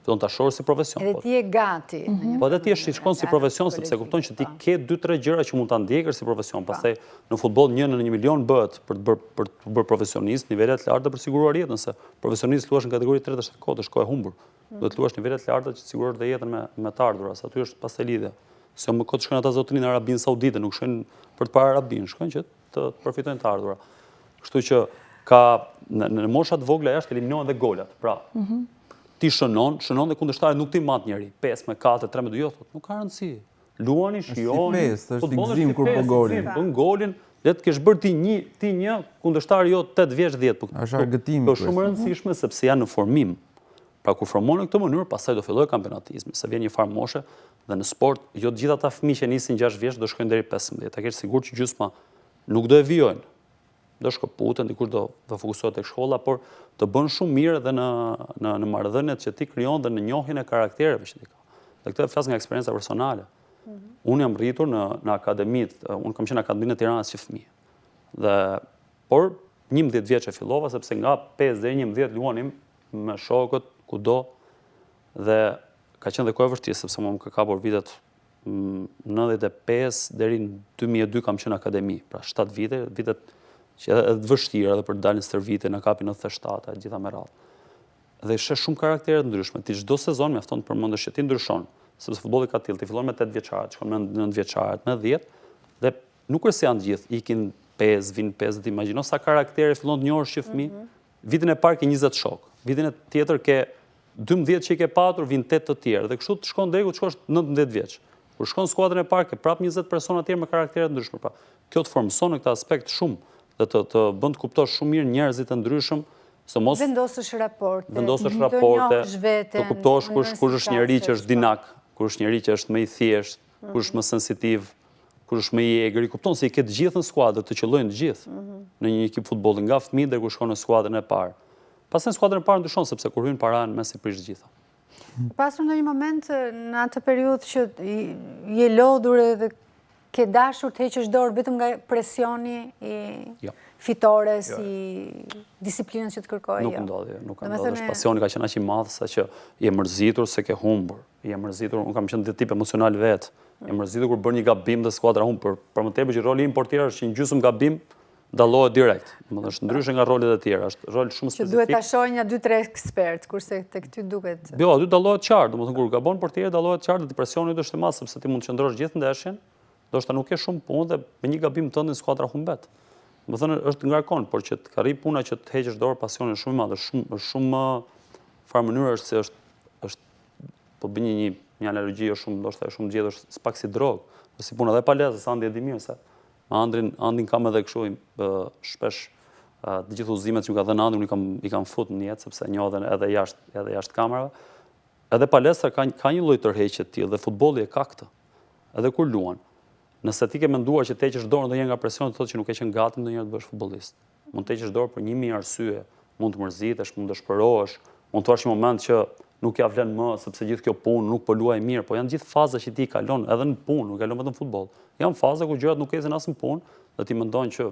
fillon ta shohësh si profesion. Edhe ti je gati. Po edhe ti shkon si profesion sepse kupton që ti ke 2-3 gjëra që mund ta ndjekësh si profesion. Pastaj në futboll 1 në 1 milion bëhet për të bërë profesionist, nivelet të larta për siguruar jetën, se profesionist luash në kategori 3 është kohë, është kohë e humbur. Do të luash nivelet të larta që të sigurosh dhe jetën me të ardhurat. Aty është pastaj lidhja. Se më kot shkojnë ata zotërinë në Arabinë Saudite, nuk shkojnë për të parë Arabinë, shkojnë që të përfitojnë të ardhurat. Kështu që në moshat vogla jashtë eliminohen dhe golat. Pra, ti shënon dhe kundërshtari nuk ti mat njëri. 5 me 4, 3 me 2, jo, nuk ka rëndësi. Luani, shijoni. Është gëzim kur po golin. Bën golin, le të kesh bërë ti një kundërshtari jo 8 vjeç 10. Është argëtimi. Është shumë e rëndësishme sepse janë në formim. Pra kur formon në këtë mënyrë, pastaj do fillojë kampionatizmi, se vjen një farë moshe dhe në sport jo të gjithë ata fëmijë që nisin 6 vjeç do shkojnë deri 15. Ta kesh sigurt që gjysma nuk do e vijojnë. Do shkëputen, dikush do fokusohet tek shkolla, por të bën shumë mirë edhe në marrëdhëniet që ti krijon dhe në njohjen e karaktereve që ti ka. Dhe këtë flas nga eksperjenca personale. Unë jam rritur në akademitë, unë kam qenë në Akademinë e Tiranës që fëmijë. Por 11 vjeç e fillova sepse nga 5 deri 11 luanim me shokët kudo dhe ka qenë dhe kohë e vështirë sepse më ka kapur vitet 95 deri në 2002 kam qenë në akademi, pra 7 vite, vitet që edhe të vështira edhe për të dalë në stërvite, në kapi 97, gjitha me radhë. Dhe ishe shumë karaktere të ndryshme. Ti çdo sezon mjafton të përmendesh që ti ndryshon, sepse futbolli ka tillë, ti fillon me 8 vjeçarët, shkon me 9 vjeçarët, me 10, dhe nuk është se janë gjithë, ikin 5, vin 50, imagjino sa karaktere fillon të njohësh që fëmijë. Vitin e parë ke 20 shok, vitin e tjetër ke 12 që i ke patur, vin 8 të tjerë, dhe kështu të shkon deri ku të shkosh 19 vjeç. Kur shkon skuadrën e parë ke prap 20 persona të tjerë me karaktere të ndryshme. Pra, kjo të formson në këtë aspekt shumë dhe të bën të kuptosh shumë mirë njerëzit të ndryshëm, vendosësh raporte, të kuptosh kush është njeri që është dinak, kush është njeri që është më i thjesht, kush është më sensitiv, kush është më i egër, i kupton se i ke të gjithë në skuadër, të qëllojnë të gjithë në një ekip futbolli nga fëmijë deri kur shkon në skuadrën e parë. Pastaj në skuadrën e parë ndryshon sepse kur hyn para në mes i prish gjitha. Pasur në një moment në atë periudhë që je lodhur edhe ke dashur të heqësh dorë vetëm nga presioni i fitores, i disiplinës që të kërkojë. Nuk ndodhi, është pasioni ka qenë aq i madh sa që je mërzitur se ke humbur. Je mërzitur, unë kam qenë tip emocional vetë. Je mërzitur kur bën një gabim dhe skuadra humbur, për më tepër që roli im portier është një gjysmë gabim, dallohet direkt. Është ndryshe nga rolet e tjera, është rol shumë specifik. Që duhet ta shohë një 2-3 ekspert, kurse tek ty duket. Jo, aty dallohet qartë, domethënë kur gabon portieri dallohet qartë dhe presioni është i madh sepse ti mund të qëndrosh gjithë ndeshjen, ndoshta nuk ke shumë punë dhe me një gabim tënd skuadra humbet. Domethënë është ngarkon, por që të arrijë puna që të heqësh dorë pasionin shumë i madh, është shumë farë mënyrë është se është po bën një analogji jo shumë, ndoshta është shumë gjetër, pak si drogë, si puna edhe pa lezë, sa ndje di mirë se Andin kam edhe kështu shpesh të gjithë udhëzimet që më ka dhënë Andi, unë i kam fut në jetë, sepse njoh edhe jashtë kamerave. Edhe palestra ka një lloj tërheqje të tillë dhe futbolli e ka këtë. Edhe kur luan. Nëse ti ke menduar që të heqësh dorën ndonjëherë nga presioni, thotë që nuk e qenë gati ndonjëherë të bësh futbollist. Mund të heqësh dorë për 1000 arsye, mund të mërzitesh, mund të shpërohesh, mund të hash një moment që nuk ja vlen më sepse gjithë kjo punë nuk po luaj mirë, po janë gjithë faza që ti kalon edhe në punë, nuk kalon vetëm futboll. Janë faza ku gjërat nuk ecën as në punë, dhe ti mendon që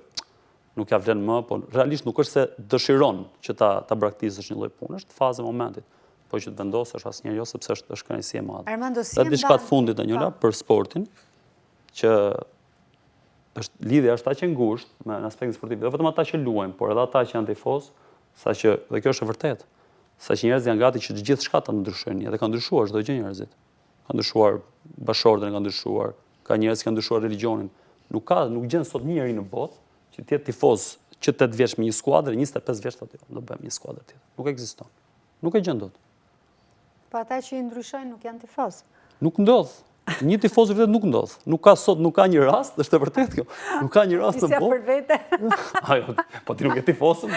nuk ja vlen më, po realisht nuk është se dëshiron që ta braktisësh një lloj punë, është faza e momentit. Po që të vendosësh asnjëherë jo, sepse është kënaqësi e madhe. Dhe diçka të fundit Danjola për sportin, që lidhja është aq e ngushtë me aspektin sportiv, jo vetëm ata që luajnë, por edhe ata që janë tifoz, saqë dhe kjo është e vërtetë. Saqë njerëzit janë gati që të gjithçka ta ndryshojnë, dhe kanë ndryshuar çdo gjë njerëzit. Kanë ndryshuar bashkëordrin, kanë ndryshuar, ka njerëz që kanë ndryshuar religionin. Nuk gjen sot një njeri në botë që të jetë tifoz që 8 vjeç me një skuadër, 25 vjeç do bëjmë një skuadër tjetër. Nuk ekziston. Nuk e gjen dot. Po ata që i ndryshojnë nuk janë tifoz. Nuk ndodh. Një tifoz vërtet nuk ndodh. Nuk ka një rast, është e vërtetë kjo. Nuk ka një rast në botë. Nisja për vete. Ajo, po ti nuk je tifozëm.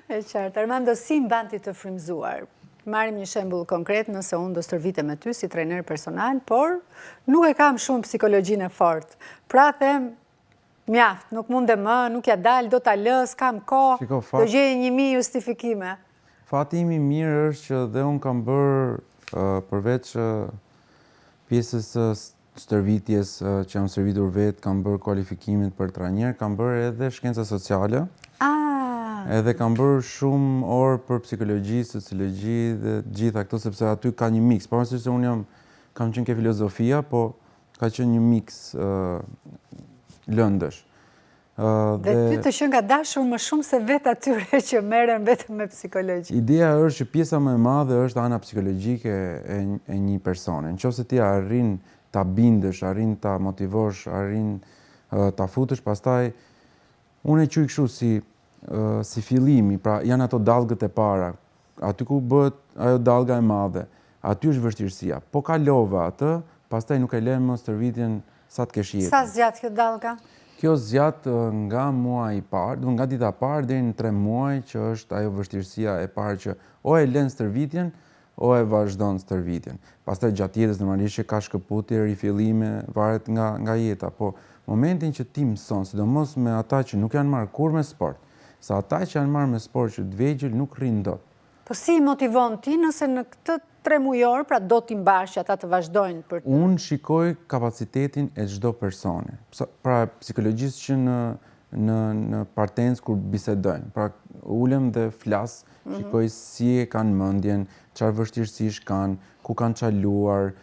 E qartë. Armando, si mban ti të frymëzuar? Marrim një shembull konkret, nëse unë do stërvitem me ty si trajner personal, por nuk e kam shumë psikologjinë e fortë. Pra them, mjaft, nuk mundem më, nuk ja dal, do ta lë, s'kam kohë, do gjej 1000 justifikime. Fati im i mirë është që dhe unë kam bërë përveç pjesës stërvitjes që jam stërvitur vetë, kam bërë kualifikimin për trajner, kam bërë edhe shkenca sociale. Edhe kam bërë shumë orë për psikologji, sociologji dhe gjitha këto, sepse aty ka një mix. Pavarësisht se unë kam qenë ke filozofia, po ka qenë një mix lëndësh. Dhe ty të qenë nga dashur më shumë se vetë atyre që merren vetëm me psikologji. Ideja është që pjesa më e madhe është ana psikologjike e një personi. Nëse ti arrin ta bindësh, arrin ta motivosh, arrin ta futësh, pastaj unë e quaj kështu si fillimi, pra janë ato dallgët e para. Aty ku bëhet ajo dallga e madhe, aty është vështirësia. Po kalove atë, pastaj nuk e lën më stërvitjen sa të kesh jetën. Sa zgjat kjo dallga? Kjo zgjat nga muaji i parë, nga dita e parë deri në 3 muaj, që është ajo vështirësia e parë që o e lën stërvitjen, o e vazhdon stërvitjen. Pastaj gjatë jetës normalisht që ka shkëputje, rifillime, varet nga jeta, po momentin që ti mëson, sidomos me ata që nuk janë marrë kur me sport, sa ata që janë marrë me sport që të vegjël nuk rrin dot. Po si motivon ti nëse në këtë 3 mujor, pra do t'i mbash që ata të vazhdojnë për të? Unë shikoj kapacitetin e çdo personi. Pra psikologjistë që në partencë kur bisedojnë. Pra ulem dhe flas, shikoj si e kanë mendjen, çfarë vështirësish kanë, ku kanë çaluar,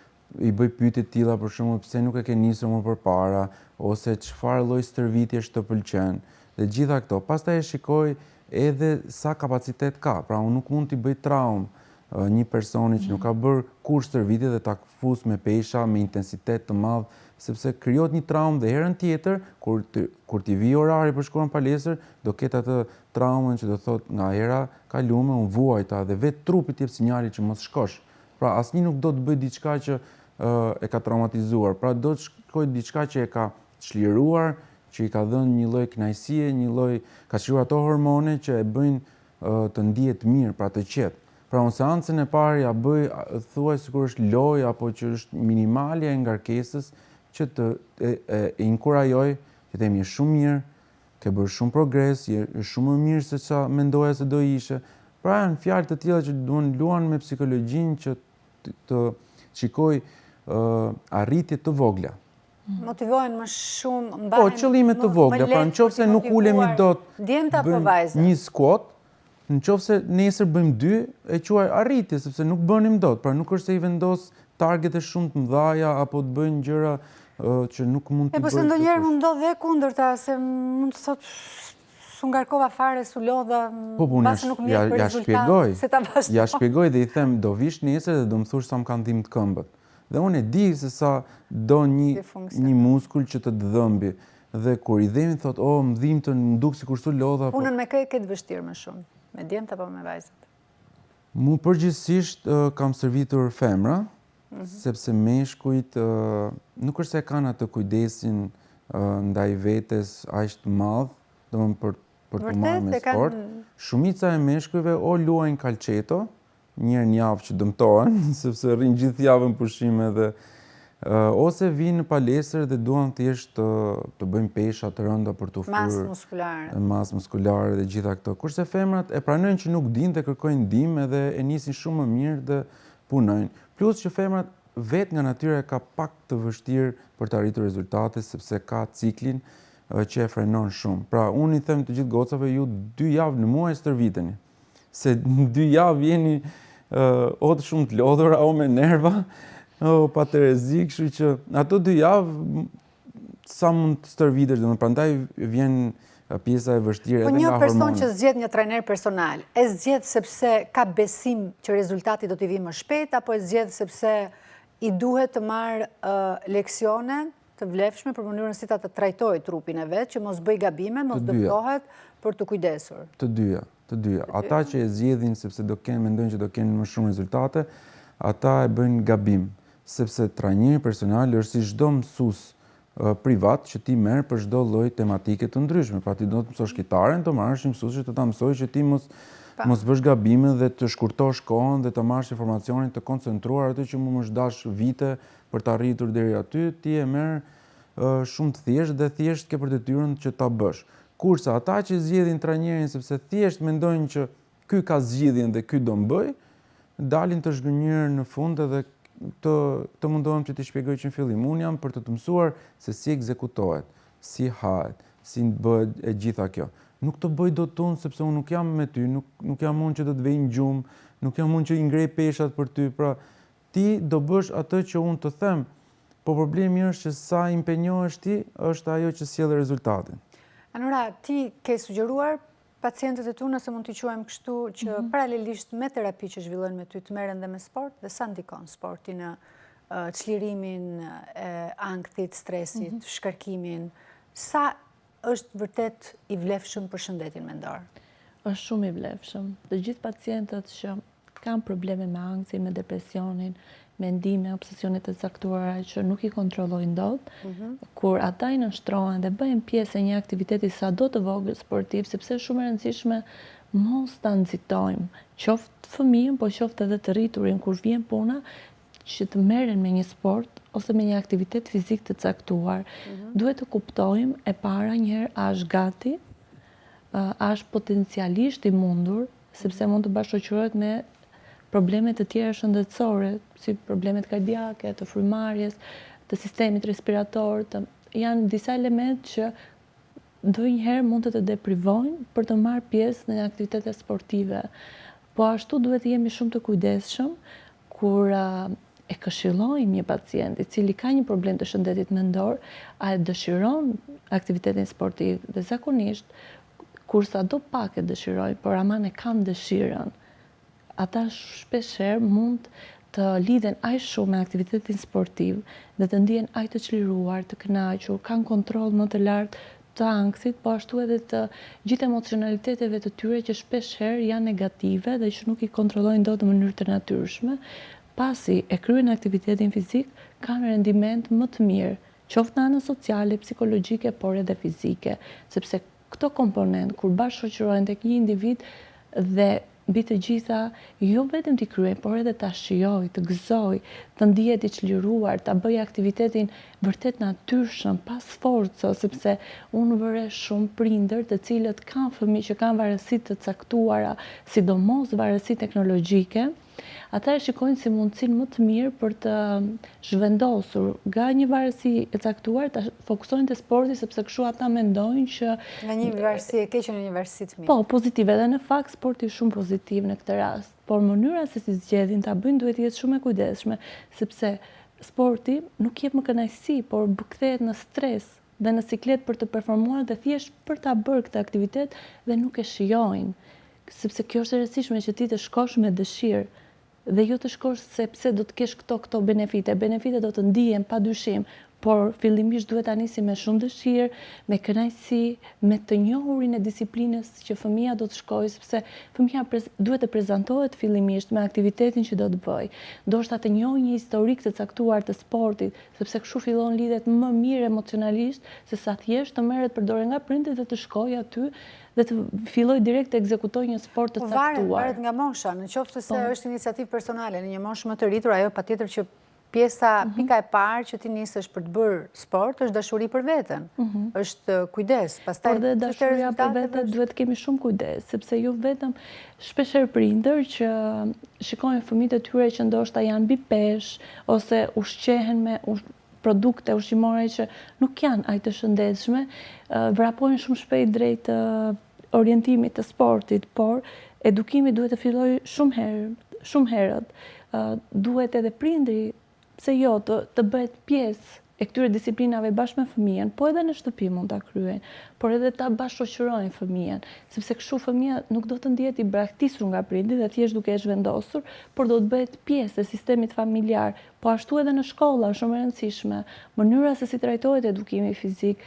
i bëj pyetje të tilla për shembull pse nuk e ke nisur më përpara, ose çfarë lloj stërvitjesh të pëlqen. Dhe gjitha këto. Pastaj e shikoj edhe sa kapacitet ka. Pra unë nuk mund t'i bëj traumë një personi që nuk ka bërë kur stërvitje dhe ta fus me pesha, me intensitet të madh, sepse krijohet një traumë dhe herën tjetër, kur t'i vi orari për shkuar në palestër, do ketë atë traumën që do thotë nga hera kalume, unë vuajta dhe vetë trupi t'jep sinjali që mos shkosh. Pra asnjë nuk do të bëj diçka që e ka traumatizuar, pra do të shkoj diçka që e ka çliruar, që i ka dhënë një lloj kënaqësie, një lloj ka çliruar ato hormone që e bëjnë të ndihet mirë, pra të qetë. Pra unë seancën e parë ja bëj, thuaj sikur është lojë apo që është minimalja e ngarkesës që të inkurajoj, që themi është shumë mirë, ke bërë shumë progres, është shumë më mirë se sa mendoja se do ishe. Pra janë fjalë të tilla që duhen luan me psikologjinë që të shikoj arritje të vogla. Motivohen më shumë, mbahen. Po, qëllime të vogla, pra nëse nuk ulemi dot një squat, nëse nesër bëjmë 2, e quaj arritje, sepse nuk bënim dot, pra nuk është se i vendos targete shumë të mëdha apo të bëjnë gjëra që nuk mund të bëjnë. Po se ndonjëherë më ndodh dhe kundërta, se mund të thotë su ngarkova fare, su lodha, pasë nuk mjetë për rezultat, se ta vazhdoj. Ja shpjegoj dhe i them, do vish nesër dhe do më thush sa më kanë dhimbë të këmbët. Dhe unë e di se sa do një muskull që të dhëmbi. Dhe kur i dhemi thot, më dhimbë të më duk si kur su lodha. Punën me kë e këtë vështirë më shumë? Me djemët apo me vajzat? Mu përgjithsisht kam servitur femra, sepse meshkujt nuk është se kanë atë kujdesin ndaj vetes aq të madh, domethënë për të marrë me sport. Shumica e meshkujve o luajnë calcetto, një herë në javë që dëmtohen, sepse rrin gjithë javën pushime dhe ose vinë në palestër dhe duan thjesht të bëjnë pesha të rënda për të ofruar masë muskulare dhe gjitha këto. Kurse femrat e pranojnë që nuk dinë dhe kërkojnë ndihmë edhe e nisin shumë më mirë dhe punojnë. Plus që femrat vetë nga natyra ka pak të vështirë për të arritur rezultate sepse ka ciklin që e frenon shumë. Pra, unë i them të gjithë gocave, ju 2 javë në muaj stërviteni. Se 2 javë jeni o të shumë të lodhura, o me nerva, o pa të rezik, kështu që ato 2 javë sa mund të stërvitesh, dhe prandaj vjen pjesa e vështirë edhe nga hormonët. Po një person që zgjedh një trajner personal, e zgjedh sepse ka besim që rezultati do t'i vi më shpejt, apo e zgjedh sepse i duhet të marrë leksione të vlefshme për mënyrën si ta të trajtojë trupin e vetë, që mos bëj gabime, mos dëmtohet për të kujdesur. Të dyja. Ata që e zgjedhin sepse mendojnë që do kenë më shumë rezultate, ata e bëjnë gabim, sepse trajneri personal është si çdo mësues privat që ti merr për çdo lloj tematike të ndryshme. Pra ti do të mësosh kitaren, të marrësh një mësues që të ta mësojë që ti mos bësh gabime dhe të shkurtosh kohën dhe të marrësh informacionin të koncentruar atë që mund të dash vite për të arritur deri aty, ti e merr shumë të thjesht dhe thjesht ke për detyrën që ta bësh. Kurse ata që zgjedhin trajnerin sepse thjesht mendojnë që ky ka zgjidhjen dhe ky do mbëj, dalin të zhgënjur në fund edhe të mundohem që t'i shpjegoj që në fillim. Unë jam për të mësuar se si ekzekutohet, si hahet, si bëhet e gjitha kjo. Nuk të bëj dot unë sepse unë nuk jam me ty, nuk jam unë që do të vej në gjumë, nuk jam unë që i ngrej peshat për ty, pra ti do bësh atë që unë të them, po problemi është që sa impenjohesh ti, është ajo që sjell rezultatin. Anora, ti ke sugjeruar pacientët e tu, nëse mund t'i quajmë kështu, që paralelisht me terapi që zhvillojnë me ty të merren dhe me sport, dhe sa ndikon sporti në çlirimin e ankthit, stresit, shkarkimin, sa është vërtet i vlefshëm për shëndetin mendor? Është shumë i vlefshëm. Të gjithë pacientët që kanë probleme me anktin, me depresionin, mendime, obsesionet të caktuara që nuk i kontrollojnë dot, kur ata i nënshtrohen dhe bëjnë pjesë e një aktiviteti sado të vogël sportiv, sepse është shumë e rëndësishme mos ta nxitojmë, qoftë fëmijën, po qoftë edhe të rriturin kur vjen puna, që të merren me një sport ose me një aktivitet fizik të caktuar. Duhet të kuptojmë e para njëherë a është gati, a është potencialisht i mundur, sepse mund të bashkëqohet me problemet të tjera shëndetësore, si problemet kardiake, të frymarrjes, të sistemit respirator, janë disa elementë që ndonjëherë mund të deprivojnë për të marrë pjesë në aktivitete sportive. Po ashtu duhet të jemi shumë të kujdesshëm kur e këshillojmë një pacient i cili ka një problem të shëndetit mendor, a e dëshiron aktivitetin sportiv dhe zakonisht kur sado pak e dëshiroj, por aman e kam dëshirën, ata shpeshherë mund të lidhen aq shumë me aktivitetin sportiv dhe të ndihen aq të çliruar, të kënaqur, kanë kontroll më të lartë të ankthit, po ashtu edhe të gjithë emocionaliteteve të tyre që shpeshherë janë negative dhe që nuk i kontrollojnë dot në mënyrë të natyrshme, pasi e kryejnë aktivitetin fizik, kanë rendiment më të mirë, qoftë në anën sociale, psikologjike, por edhe fizike, sepse këto komponent kur bashkëqohen tek një individ dhe mbi të gjitha, jo vetëm t'i kryej, por edhe ta shijoj, të gëzoj, të ndihet i çliruar, ta bëj aktivitetin vërtet natyrshëm, pas forcë, sepse unë vëre shumë prindër të cilët kanë fëmijë që kanë varësi të caktuara, sidomos varësi teknologjike, ata e shikojnë si mundësinë më të mirë për të zhvendosur nga një varësi e caktuar, të fokusojnë te sporti sepse kështu ata mendojnë që nga një varësi e keqe në një varësi të mirë. Po, pozitive, dhe në fakt sporti është shumë pozitiv në këtë rast, por mënyra se si zgjedhin ta bëjnë duhet të jetë shumë e kujdesshme, sepse sporti nuk jep më kënaqësi, por kthehet në stres dhe në siklet për të performuar dhe thjesht për ta bërë këtë aktivitet dhe nuk e shijojnë, sepse kjo është e rëndësishme që ti të shkosh me dëshirë dhe jo të shkosh sepse do të kesh këto benefite. Benefitet do të ndihen padyshim, por fillimisht duhet ta nisi me shumë dëshirë, me kënaqësi, me të njohurin e disiplinës që fëmia do të shkojë, sepse fëmia duhet të prezantohet fillimisht me aktivitetin që do të bëjë. Ndoshta të njohë një historik të caktuar të sportit, sepse kështu fillon lidhet më mirë emocionalisht se sa thjesht të merret përdore nga prindërit dhe të shkojë aty dhe të filloj direkt të ekzekutoj një sport të caktuar. Varet nga mosha, në qoftë se është iniciativë personale, në një moshë më të rritur, ajo patjetër që pjesa, pika e parë që ti nisesh për të bërë sport, është dashuri për veten, është kujdes. Por dhe dashuria për veten duhet kemi shumë kujdes, sepse jo vetëm shpeshherë prindër që shikojnë fëmijët e tyre që ndoshta janë mbi peshë, ose ushqehen me produkte ushqimore që nuk janë aq të shëndetshme, vrapojnë shumë shpejt drejt orientimit të sportit, por edukimi duhet të fillojë shumë herët. Duhet edhe prindri, pse jo, të bëhet pjesë e këtyre disiplinave bashkë me fëmijën, po edhe në shtëpi mund ta kryejnë, por edhe ta bashkëshoqërojnë fëmijën, sepse kështu fëmia nuk do të ndihet i braktisur nga prindi dhe thjesht duke e zhvendosur, por do të bëhet pjesë e sistemit familjar, po ashtu edhe në shkolla, shumë e rëndësishme, mënyra se si trajtohet edukimi fizik,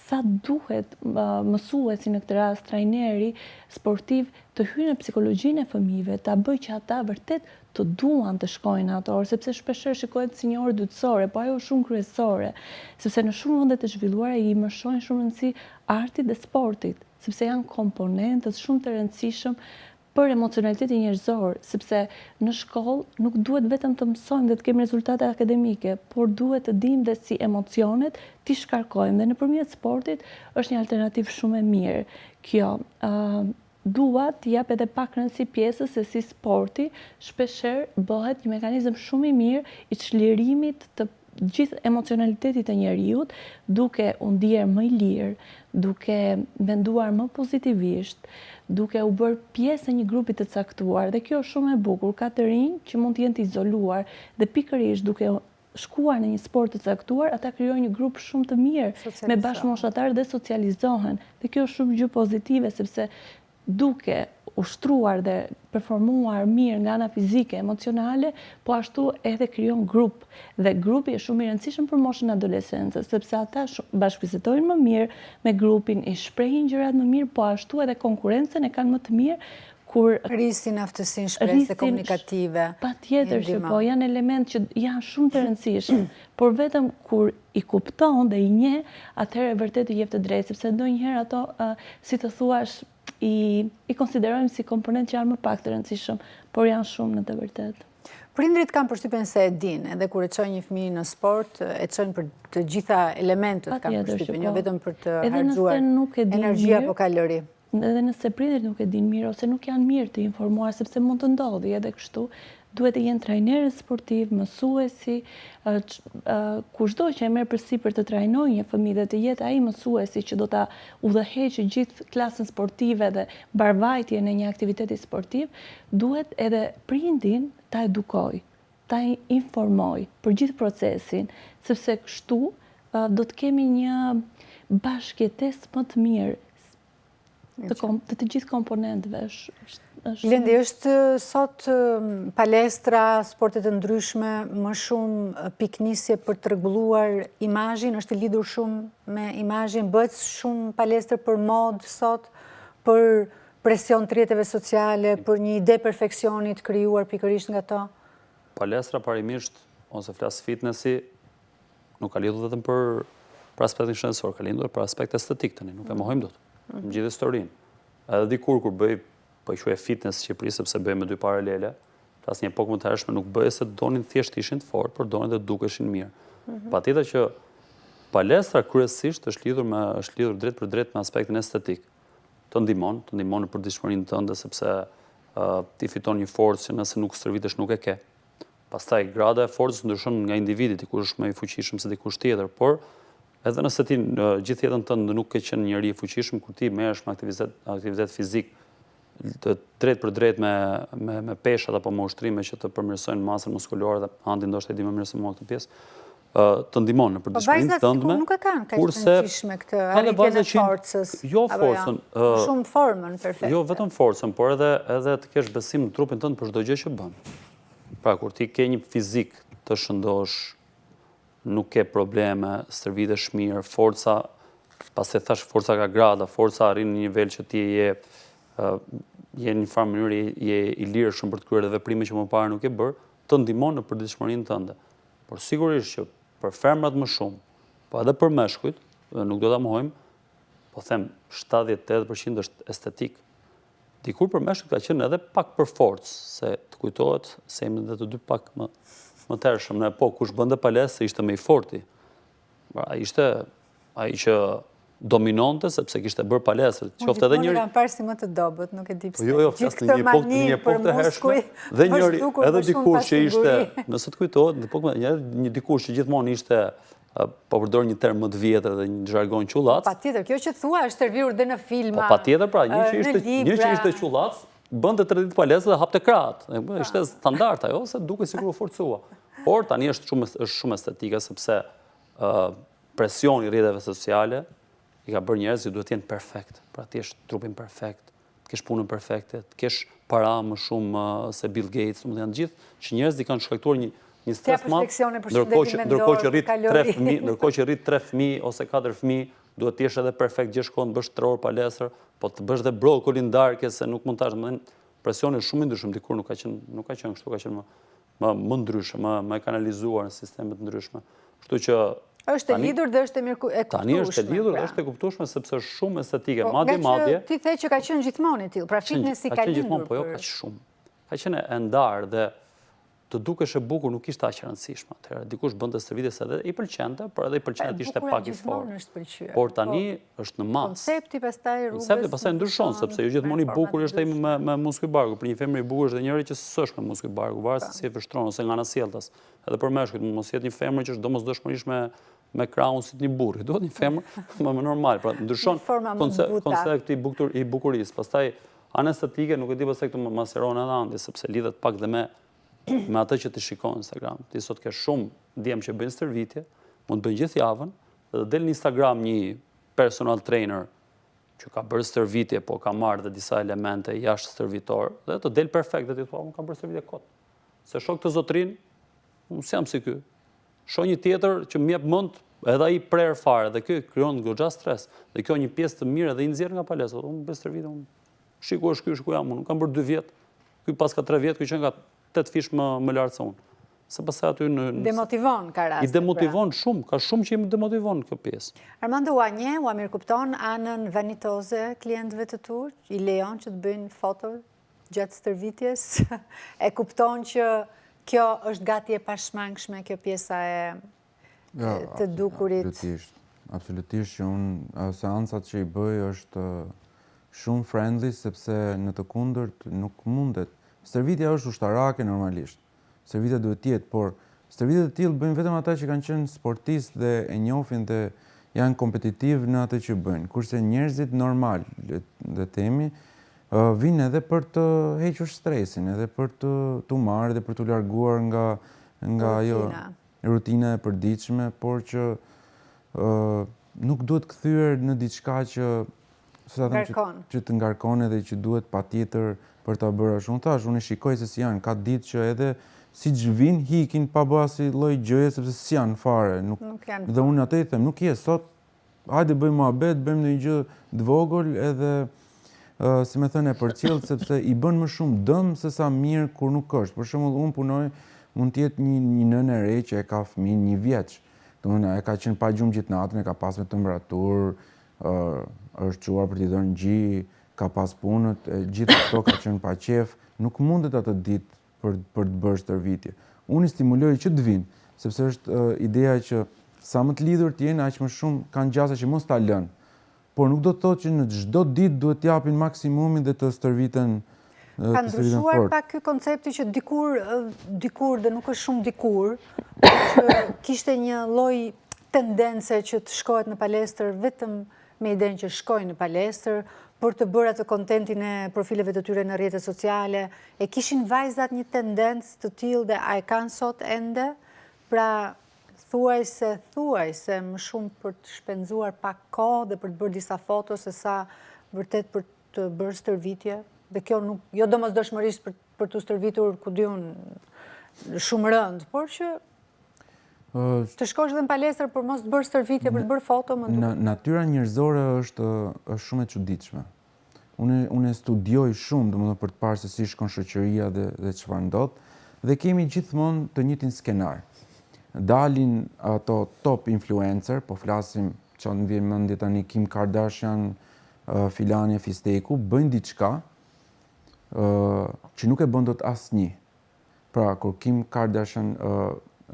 sa duhet mësuesi në këtë rast, trajneri sportiv të hyjë në psikologjinë e fëmijëve, ta bëjë që ata vërtet të duan të shkojnë ato orë, sepse shpeshherë shikohet si një orë dytësore, po ajo është shumë kryesore, sepse në shumë vende të zhvilluara i mësojnë shumë rëndësi artit dhe sportit, sepse janë komponentët shumë të rëndësishëm për emocionalitetin njerëzor, sepse në shkollë nuk duhet vetëm të mësojmë dhe të kemi rezultate akademike, por duhet të dimë dhe si emocionet t'i shkarkojmë dhe nëpërmjet sportit është një alternativë shumë e mirë. Kjo dua t'i jap edhe pak rëndësi pjesës se si sporti shpeshherë bëhet një mekanizëm shumë i mirë i çlirimit të gjithë emocionalitetit të njeriut, duke u ndier më i lirë, duke menduar më pozitivisht, duke u bërë pjesë e një grupi të caktuar, dhe kjo është shumë e bukur. Ka të rinj që mund të jenë të izoluar dhe pikërisht duke shkuar në një sport të caktuar, ata krijojnë një grup shumë të mirë me bashkëmoshatar dhe socializohen. Dhe kjo është shumë gjë pozitive, sepse duke ushtruar dhe performuar mirë nga ana fizike, emocionale, po ashtu edhe krijon grup. Dhe grupi është shumë i rëndësishëm për moshën e adolescencës, sepse ata bashkëvizitojnë më mirë me grupin, i shprehin gjërat më mirë, po ashtu edhe konkurrencën e kanë më të mirë kur rrisin aftësinë shpresë komunikative. Patjetër që po, janë elementë që janë shumë të rëndësishëm, por vetëm kur i kupton dhe i njeh, atëherë vërtet i jep të drejtë, sepse ndonjëherë ato, si të thuash, i konsiderojmë si komponent që janë më pak të rëndësishëm, por janë shumë në të vërtetë. Prindrit kanë përshtypjen se e dinë, edhe kur e çojnë një fëmijë në sport, e çojnë për të gjitha elementët, kanë përshtypjen, jo vetëm për të harxuar energji apo kalori. Edhe nëse prindrit nuk e dinë mirë ose nuk janë mirë të informuar, sepse mund të ndodhi edhe kështu, duhet të jenë trajnerë sportiv, mësuesi, kushdo që e merr përsipër të trajnojë një fëmijë dhe të jetë ai mësuesi që do ta udhëheqë gjithë klasën sportive dhe mbarvajtjen e një aktiviteti sportiv, duhet edhe prindin ta edukojë, ta informojë për gjithë procesin, sepse kështu do të kemi një bashkëjetesë më të mirë të gjithë komponentëve. Blendi, është sot palestra, sportet të ndryshme, më shumë piknisje për të rregulluar imazhin, është lidhur shumë me imazhin, bëhet shumë palestër për modë sot, për presion të rrjeteve sociale, për një ide perfeksioni të krijuar pikërisht nga to? Palestra parimisht, ose flas fitnessi, nuk ka lidhur vetëm për aspektin shëndetësor, ka lidhur për aspekt estetik tani, nuk e mohojmë dot. Në gjithë historinë. Edhe dikur kur bëj, po i quaj fitness Shqipëri, sepse bëj me dy paralele, pas një epokë më të hershme nuk bëj se donin thjesht ishin të fortë, por donin dhe dukeshin mirë. Patjetër që palestra kryesisht është lidhur drejt për drejt me aspektin estetik. Të ndihmon në përditshmërinë tënde, sepse ti fiton një forcë që nëse nuk stërvitesh nuk e ke. Pastaj grada e forcës ndryshon nga individi, dikush është më i fuqishëm se dikush tjetër, por edhe nëse ti gjithë jetën tënde nuk ke qenë njëri i fuqishëm, kur ti merresh me aktivitet fizik të drejt për drejt me peshat apo me ushtrime që të përmirësojnë masën muskulore dhe Andi ndoshta e di më mirë se mua këtë pjesë, të ndihmon në përditshmërinë tënde. Nuk e kanë kaq të rëndësishme këtë arritjen e forcës. Jo forcën, shumë formën perfekte. Jo vetëm forcën, por edhe të kesh besim në trupin tënd për çdo gjë që bën. Pra kur ti ke një fizik të shëndosh, nuk ke probleme, stërvitesh mirë, forca, pas e thash forca ka grada, forca arrin në një nivel që ti je një farë mënyrë je i lirë shumë për të kryer edhe veprime që më parë nuk e bërë, të ndihmon në përditshmërinë tënde. Por sigurisht që për femrat më shumë, po edhe për meshkujt, nuk do ta mohojmë, po them 70-80% është estetik. Dikur për meshkujt ka qenë edhe pak për forcë, se të kujtohet se jemi edhe të dy pak më tërshëm në epokë kush bënte palestë ishte më i forti. Ai ishte ai që dominonte sepse kishte bërë palestër. Qoftë edhe njëri. Unë kam parë si më të dobët, nuk e di pse. Jo, flas në një epokë të hershme. Dhe njëri edhe dikush që ishte, nëse të kujtohet, në epokë një dikush që gjithmonë ishte po përdor një term më të vjetër dhe një zhargon qullac. Patjetër, kjo që thua është servir dhe në filma. Po patjetër, pra, një që ishte qullac, bënte 3 ditë palestre dhe hapte krahët. Ishte standard ajo, se duke sikur u forcua. Por tani është shumë estetike sepse presioni i rrjeteve sociale i ka bërë njerëz që duhet të jenë perfekt. Pra ti jesh trupin perfekt, të kesh punën perfekte, të kesh para më shumë se Bill Gates, më janë gjithë që njerëzit i kanë shkaktuar një stres madh. Ndërkohë që rrit 3 fëmijë ose 4 fëmijë, duhet të jesh edhe perfekt gjithë shkon, bësh 3 orë palestër, po të bësh edhe brokoli ndarke se nuk mund tash, presioni është shumë i ndryshëm, dikur nuk ka qenë kështu, ka qenë më ndryshëm, më e kanalizuar në sisteme të ndryshme. Kështu që është e lidhur dhe është e kuptueshme. Tani është e lidhur dhe është e kuptueshme sepse është shumë estetike, madje. Ti the që ka qenë gjithmonë i tillë, pra fitnessi ka lindur. Po jo, ka shumë. Ka qenë e ndarë dhe të dukesh e bukur nuk ishte aq e rëndësishme atëherë. Dikush bënte stërvitje edhe i pëlqente, por edhe i pëlqente ishte pak i fortë. Por tani është në masë. Koncepti pastaj rrugës. Koncepti pastaj ndryshon sepse jo gjithmonë i bukur është ai me muskuj barku. Për një femër i bukur është edhe njëri që s'është me muskuj barku, varet se si e vështron ose nga anasjelltas. Edhe për meshkujt mos jetë një femër që është domosdoshmërisht me krahun si një burr. Duhet një femër më normal, pra ndryshon koncepti i bukurisë. Pastaj ana estetike nuk e di pse këtu më maseron edhe andi sepse lidhet pak dhe me atë që ti shikon në Instagram. Ti sot ke shumë djem që bëjnë stërvitje, mund të bëjnë gjithë javën, dhe del në Instagram një personal trainer që ka bërë stërvitje, po ka marrë dhe disa elemente jashtë stërvitor, dhe të del perfekt, dhe ti thua, unë kam bërë stërvitje kot. Se shok të zotrin, unë s'jam si ky. Shoh një tjetër që më jep mend, edhe ai prerë fare, dhe kjo krijon goxha stres. Dhe kjo një pjesë të mirë edhe i nxjerr nga palestra. Unë bëj stërvitje, unë shikosh ky, shikoj jam, unë kam bërë 2 vjet. Ky pas ka 3 vjet, ky që nga 8 fish më lartë se unë. Se pastaj aty demotivon ka raste. I demotivon shumë, ka shumë që i demotivon kjo pjesë. Armando ua mirëkupton anën vanitoze klientëve të tu, i lejon që të bëjnë foto gjatë stërvitjes, e kupton që kjo është gati e pashmangshme, kjo pjesa të dukurit. Absolutisht që unë seancat që i bëj është shumë friendly, sepse në të kundërt nuk mundet. Stërvitja është ushtarake normalisht. Stërvitja duhet tjetë, por stërvitja të tillë bëjnë vetëm ata që kanë qenë sportistë dhe e njohin dhe janë kompetitiv në atë që bëjnë. Kurse njerëzit normal, dhe themi, vinë edhe për të hequr stresin, edhe për të marrë dhe për të larguar nga ajo rutina e përditshme, por që nuk duhet kthyer në diçka që të ngarkon edhe që duhet patjetër për ta bërë ashtu. Unë thash, unë shikoj se si janë, ka ditë që edhe siç vinë hikin pa bërë asnjë lloj gjëje sepse s'janë fare. Dhe unë atë i them, nuk je sot, hajde bëjmë muhabet, bëjmë ndonjë gjë të vogël edhe si më thënë e përcjell sepse i bën më shumë dëm se sa mirë kur nuk është. Për shembull, unë punoj, mund të jetë një nënë e re që e ka fëmijë 1 vjeç. Domethënë, e ka qenë pa gjumë gjithë natën, e ka pas me temperaturë, është çuar për t'i dhënë gjë, ka pas punët, gjithë ato ka qenë pa qef, nuk mundet atë ditë për të bërë stërvitje. Unë i stimuloj që të vinë, sepse është ideja që sa më të lidhur të jenë, aq më shumë kanë gjasa që mos ta lënë. Por nuk do të thotë që në çdo ditë duhet t'japin maksimumin dhe të stërviten fort. Ka ndryshuar pak ky koncepti që dikur dhe nuk është shumë dikur, që kishte një lloj tendence që të shkohet në palestër vetëm me idenë që shkojnë në palestër, për të bërë atë kontentin e profileve të tyre në rrjetet sociale, e kishin vajzat një tendencë të tillë dhe a e kanë sot ende? Pra, thuaj se më shumë për të shpenzuar pak kohë dhe për të bërë disa foto se sa vërtet për të bërë stërvitje. Dhe kjo nuk, jo domosdoshmërisht për të stërvitur, ku diun, shumë rënd, por që Të shkosh dhe në palestër për mos të bërë stërvitje, për të bërë foto, më duket. Natyra njerëzore është shumë e çuditshme. Unë studioj shumë, domethënë për të parë se si shkon shoqëria dhe çfarë ndodh, dhe kemi gjithmonë të njëjtin skenar. Dalin ato top influencer, po flasim që në vjen mendje tani Kim Kardashian, filani e fisteku, bëjnë diçka që nuk e bën dot asnjë. Pra, kur Kim Kardashian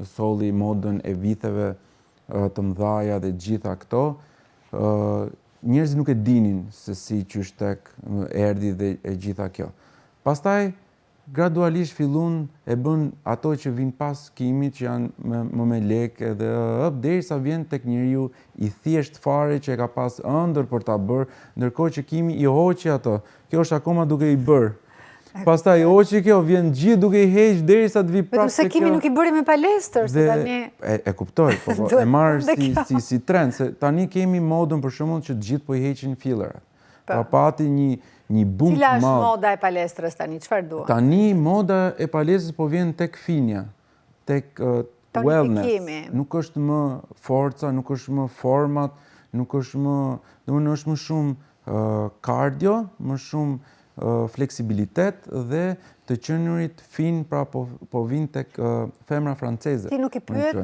solli modën e viteve të mëdhaja dhe gjitha këto, njerëzit nuk e dinin se si qysh tek erdhi dhe e gjitha kjo. Pastaj, gradualisht fillun e bën ato që vinë pas Kimit, që janë më me lekë dhe derisa vjen tek njeriu i thjesht fare që e ka pas ëndër për ta bërë, ndërkohë që Kimi i hoqi ato. Kjo është akoma duke i bërë. Pastaj hoqi kjo, vjen gjithë duke i heq derisa të vi prapë. Vetëm se Kimi nuk i bëri me palestër, se tani e kuptoj, po e marr si trend, se tani kemi modën për shembull që të gjithë po i heqin fillerat. Pra pati një boom të madh. Cila është moda e palestrës tani? Çfarë duan? Tani moda e palestrës po vjen tek finja, tek wellness. Nuk është më forca, nuk është më format, nuk është më, domethënë është më shumë cardio, më shumë fleksibilitet dhe të qenurit fin, pra po vinë tek femra franceze. Ti nuk i pyet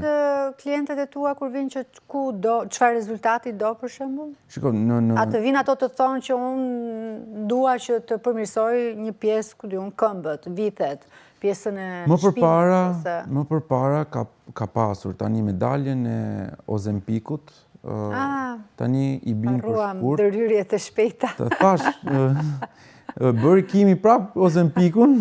klientët e tua kur vinë që ku do, çfarë rezultati do për shembull? Shiko, A të vinë ato të thonë që unë dua që të përmirësoj një pjesë, ku di unë, këmbët, vitet, pjesën e shpinës. Më përpara ka pasur tani medaljen e Ozempikut. Tani i bimë për shkurt. Harruam ndërhyrjet e shpejta. Të thash, bëri Kimi prap Ozempikun,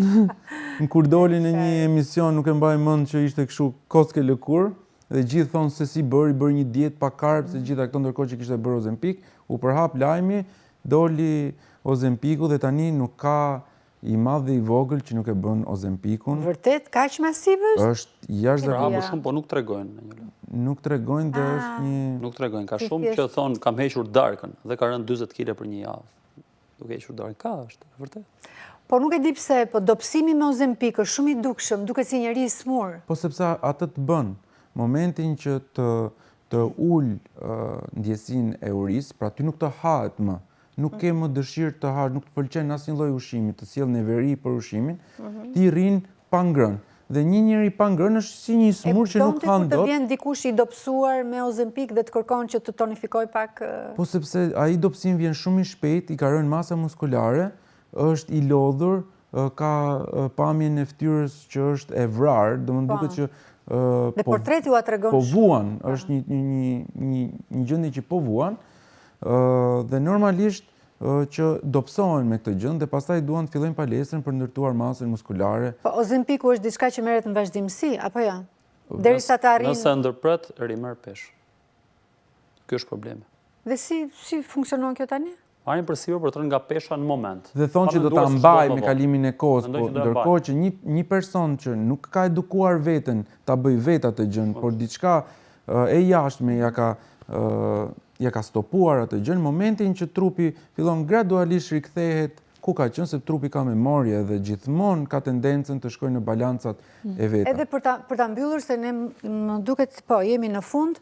kur doli në një emision, nuk e mbaj mend që ishte kështu koske lëkur, dhe gjithë thonë se si bëri një dietë pa karb, se gjitha këto ndërkohë që kishte bërë Ozempik, u përhap lajmi, doli Ozempiku dhe tani nuk ka i madh dhe i vogël që nuk e bën Ozempikun. Vërtet, kaq masiv është? Është jashtëzakonisht. Më shumë, po nuk tregojnë. Nuk tregojnë dhe është një... Nuk tregojnë, ka shumë që thonë kam hequr darkën dhe ka rënë 40 kg për një javë. Duke hequr darkën, ka është, vërtet. Po nuk e di pse, po dobësimi me Ozempik është shumë i dukshëm, duket si njeri i smur. Po sepse atë të bën, momentin që të ul ndjesinë e urisë, pra ty nuk të hahet më, nuk ke më dëshirë të hash, nuk të pëlqen asnjë lloj ushqimi, të sjell neveri për ushqimin, ti rrin pa ngrënë. Dhe një njeri pa ngrënë është si një smur që nuk han dot. Të vjen dikush i dobësuar me Ozempik dhe të kërkon që të tonifikoj pak? Po sepse ai dobësim vjen shumë i shpejt, i ka rënë masa muskulare, është i lodhur, ka pamjen e fytyrës që është e vrarë, domethënë duket që dhe portreti ua tregon po vuan, është një gjendje që po vuan, dhe normalisht që dobësohen me këtë gjë dhe pastaj duan të fillojnë palestrën për ndërtuar masën muskulare. Po Ozempiku është diçka që merret në vazhdimsi apo jo? Derisa të arrijë. Nëse ndërpret, rimer pesh. Ky është problemi. Dhe si funksionon kjo tani? Marrin përsipër për të rënë nga pesha në moment. Dhe thonë që do ta mbaj me kalimin e kohës, po ndërkohë që një person që nuk ka edukuar veten ta bëj vetë atë gjën, por diçka e jashtme ja ka stopuar atë gjë, në momentin që trupi fillon gradualisht rikthehet ku ka qenë, se trupi ka memorie dhe gjithmonë ka tendencën të shkojë në balancat e veta. Edhe për ta mbyllur, se ne më duket po jemi në fund,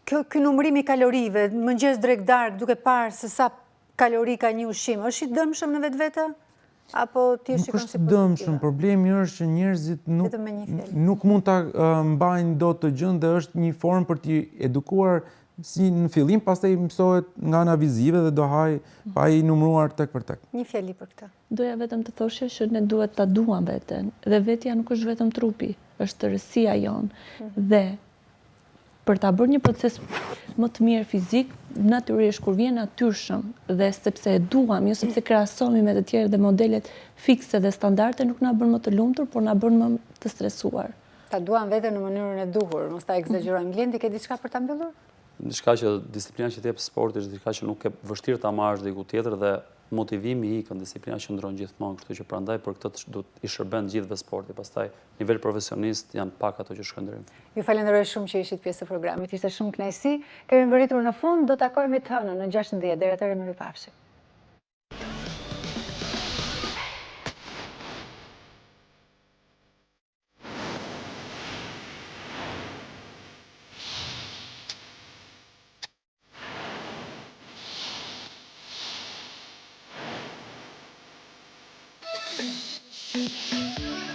ky numërim i kalorive, mëngjes drek darkë, duke parë se sa kalori ka një ushqim, është i dëmshëm në vetvete? Apo ti e shikon si pozitive? Nuk është dëmshëm, problemi është që njerëzit nuk mund ta mbajnë dot të gjën dhe është një formë për t'i edukuar si në fillim, pastaj mësohet nga ana vizive dhe do haj pa i numëruar tek për tek. Një fjali për këtë. Doja vetëm të thoshja që ne duhet ta duam veten, dhe vetja nuk është vetëm trupi, është tërësia jonë. Dhe për ta bërë një proces më të mirë fizik, natyrisht kur vjen natyrshëm dhe sepse e duam, jo sepse krahasohemi me të tjerë dhe modelet fikse dhe standarde nuk na bën më të lumtur, por na bën më të stresuar. Ta duam veten në mënyrën e duhur, mos ta egzagjerojmë. Blendi, ke diçka për ta mbyllur? Diçka që disiplina që t'jep sporti është diçka që nuk e vështirë ta marrësh diku tjetër dhe motivimi i ikën, disiplina qëndron gjithmonë, kështu që prandaj për këtë do i shërben gjithëve sporti, pastaj nivel profesionist janë pak ato që shkëndrojmë. Ju falenderoj shumë që ishit pjesë e programit, ishte shumë kënaqësi. Kemi mbërritur në fund, do të takojmë të hënën në 16, deri atëherë mirupafshim. Thank you.